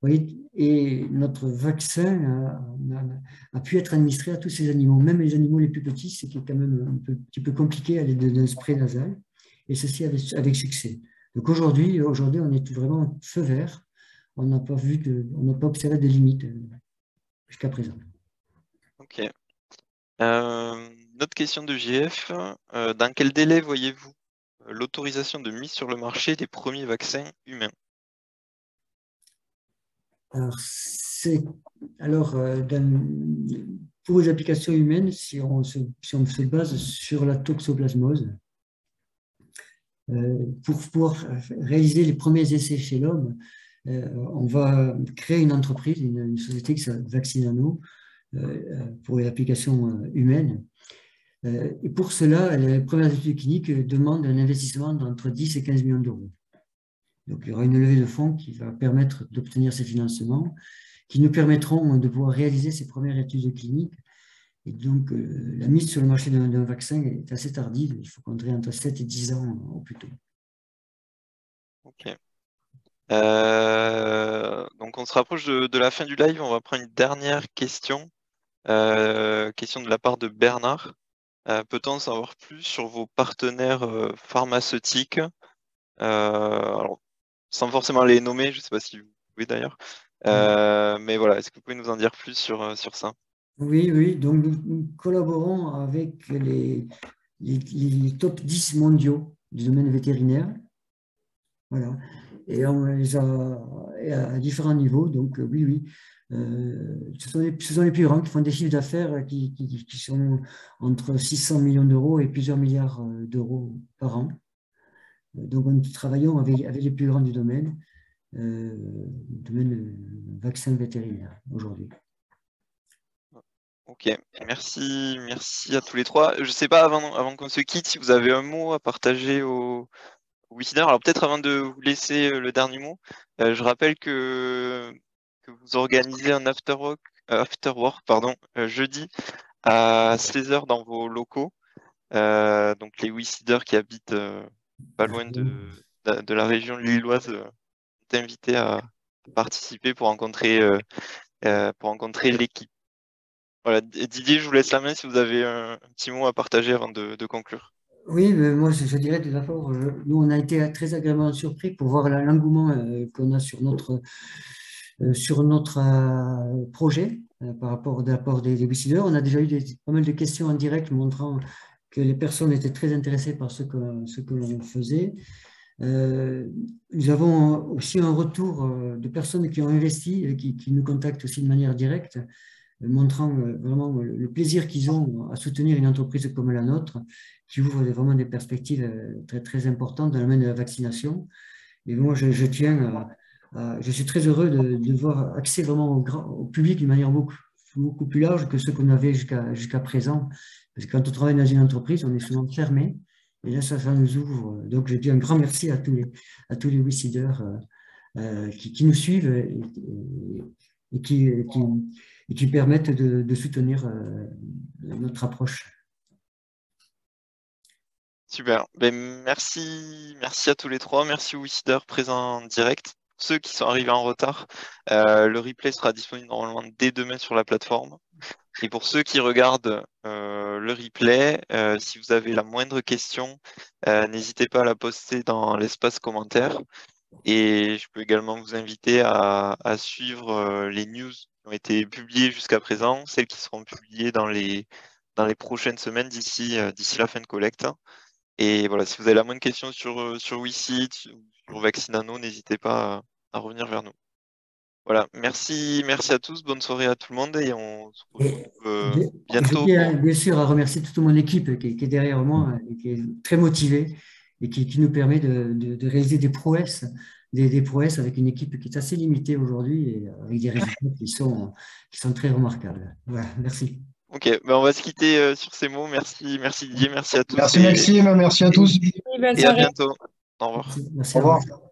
[SPEAKER 2] Vous voyez, et notre vaccin a pu être administré à tous ces animaux, même les animaux les plus petits, c'est quand même un petit peu compliqué à l'aide d'un spray nasal, et ceci avec succès. Donc aujourd'hui, on est vraiment feu vert. On n'a pas observé de limites jusqu'à présent.
[SPEAKER 1] Ok. Une autre question de JF. Dans quel délai voyez-vous l'autorisation de mise sur le marché des premiers vaccins humains?
[SPEAKER 2] Alors, pour les applications humaines, si on se base sur la toxoplasmose, pour pouvoir réaliser les premiers essais chez l'homme, on va créer une entreprise, une société qui s'appelle Vaccinano, pour les applications humaines. Et pour cela, les premières études cliniques demandent un investissement d'entre 10 et 15 millions d'euros. Donc, il y aura une levée de fonds qui va permettre d'obtenir ces financements, qui nous permettront de pouvoir réaliser ces premières études cliniques. Et donc, la mise sur le marché d'un vaccin est assez tardive. Il faut compter entre 7 et 10 ans au plus tôt.
[SPEAKER 1] Ok. Donc, on se rapproche de la fin du live. On va prendre une dernière question. Question de la part de Bernard. Peut-on en savoir plus sur vos partenaires pharmaceutiques? Alors, sans forcément les nommer, je ne sais pas si vous pouvez d'ailleurs. Mais voilà, est-ce que vous pouvez nous en dire plus sur ça?
[SPEAKER 2] Oui. Donc, nous collaborons avec les top 10 mondiaux du domaine vétérinaire. Voilà. Et on les a à différents niveaux. Donc, oui. Ce sont les plus grands qui font des chiffres d'affaires qui sont entre 600 millions d'euros et plusieurs milliards d'euros par an. Donc, nous travaillons avec les plus grands du domaine vaccin vétérinaire aujourd'hui.
[SPEAKER 1] Ok, merci à tous les trois. Je ne sais pas, avant qu'on se quitte, si vous avez un mot à partager aux Wicideurs. Alors peut-être avant de vous laisser le dernier mot, je rappelle que vous organisez un after work, jeudi à 16h dans vos locaux. Donc les Wicideurs qui habitent pas loin de la région lilloise sont invités à participer pour rencontrer l'équipe. Voilà, Didier, je vous laisse la main si vous avez un petit mot à partager avant de conclure.
[SPEAKER 2] Oui, mais moi je dirais tout d'abord, nous on a été très agréablement surpris pour voir l'engouement qu'on a sur notre projet par rapport au rapport des décideurs. On a déjà eu pas mal de questions en direct montrant que les personnes étaient très intéressées par ce que l'on faisait. Nous avons aussi un retour de personnes qui ont investi et qui nous contactent aussi de manière directe, montrant vraiment le plaisir qu'ils ont à soutenir une entreprise comme la nôtre, qui ouvre vraiment des perspectives très, très importantes dans le domaine de la vaccination. Et moi, je tiens je suis très heureux de voir accès vraiment au public d'une manière beaucoup plus large que ce qu'on avait jusqu'à présent. Parce que quand on travaille dans une entreprise, on est souvent fermé. Et là, ça nous ouvre. Donc, je dis un grand merci à tous les WeSeeders qui nous suivent et qui permettent de soutenir notre approche.
[SPEAKER 1] Super. Ben, merci à tous les trois. Merci aux WeSeeders présents en direct. Ceux qui sont arrivés en retard, le replay sera disponible normalement dès demain sur la plateforme. Et pour ceux qui regardent le replay, si vous avez la moindre question, n'hésitez pas à la poster dans l'espace commentaire. Et je peux également vous inviter à suivre les news qui ont été publiées jusqu'à présent, celles qui seront publiées dans les prochaines semaines d'ici la fin de collecte. Et voilà, si vous avez la moindre question sur WeSeed, sur Vaccinano, n'hésitez pas à revenir vers nous. Voilà, merci à tous, bonne soirée à tout le monde et on se retrouve bientôt.
[SPEAKER 2] Je tiens bien sûr à remercier toute mon équipe qui est derrière moi et qui est très motivée et qui nous permet de réaliser des prouesses, des prouesses avec une équipe qui est assez limitée aujourd'hui et avec des résultats qui sont très remarquables. Voilà, merci.
[SPEAKER 1] Ok, ben on va se quitter sur ces mots. Merci Didier, merci à tous.
[SPEAKER 4] Merci Maxime, merci à tous.
[SPEAKER 1] Et à bientôt. Au revoir.
[SPEAKER 2] Merci,
[SPEAKER 4] au revoir.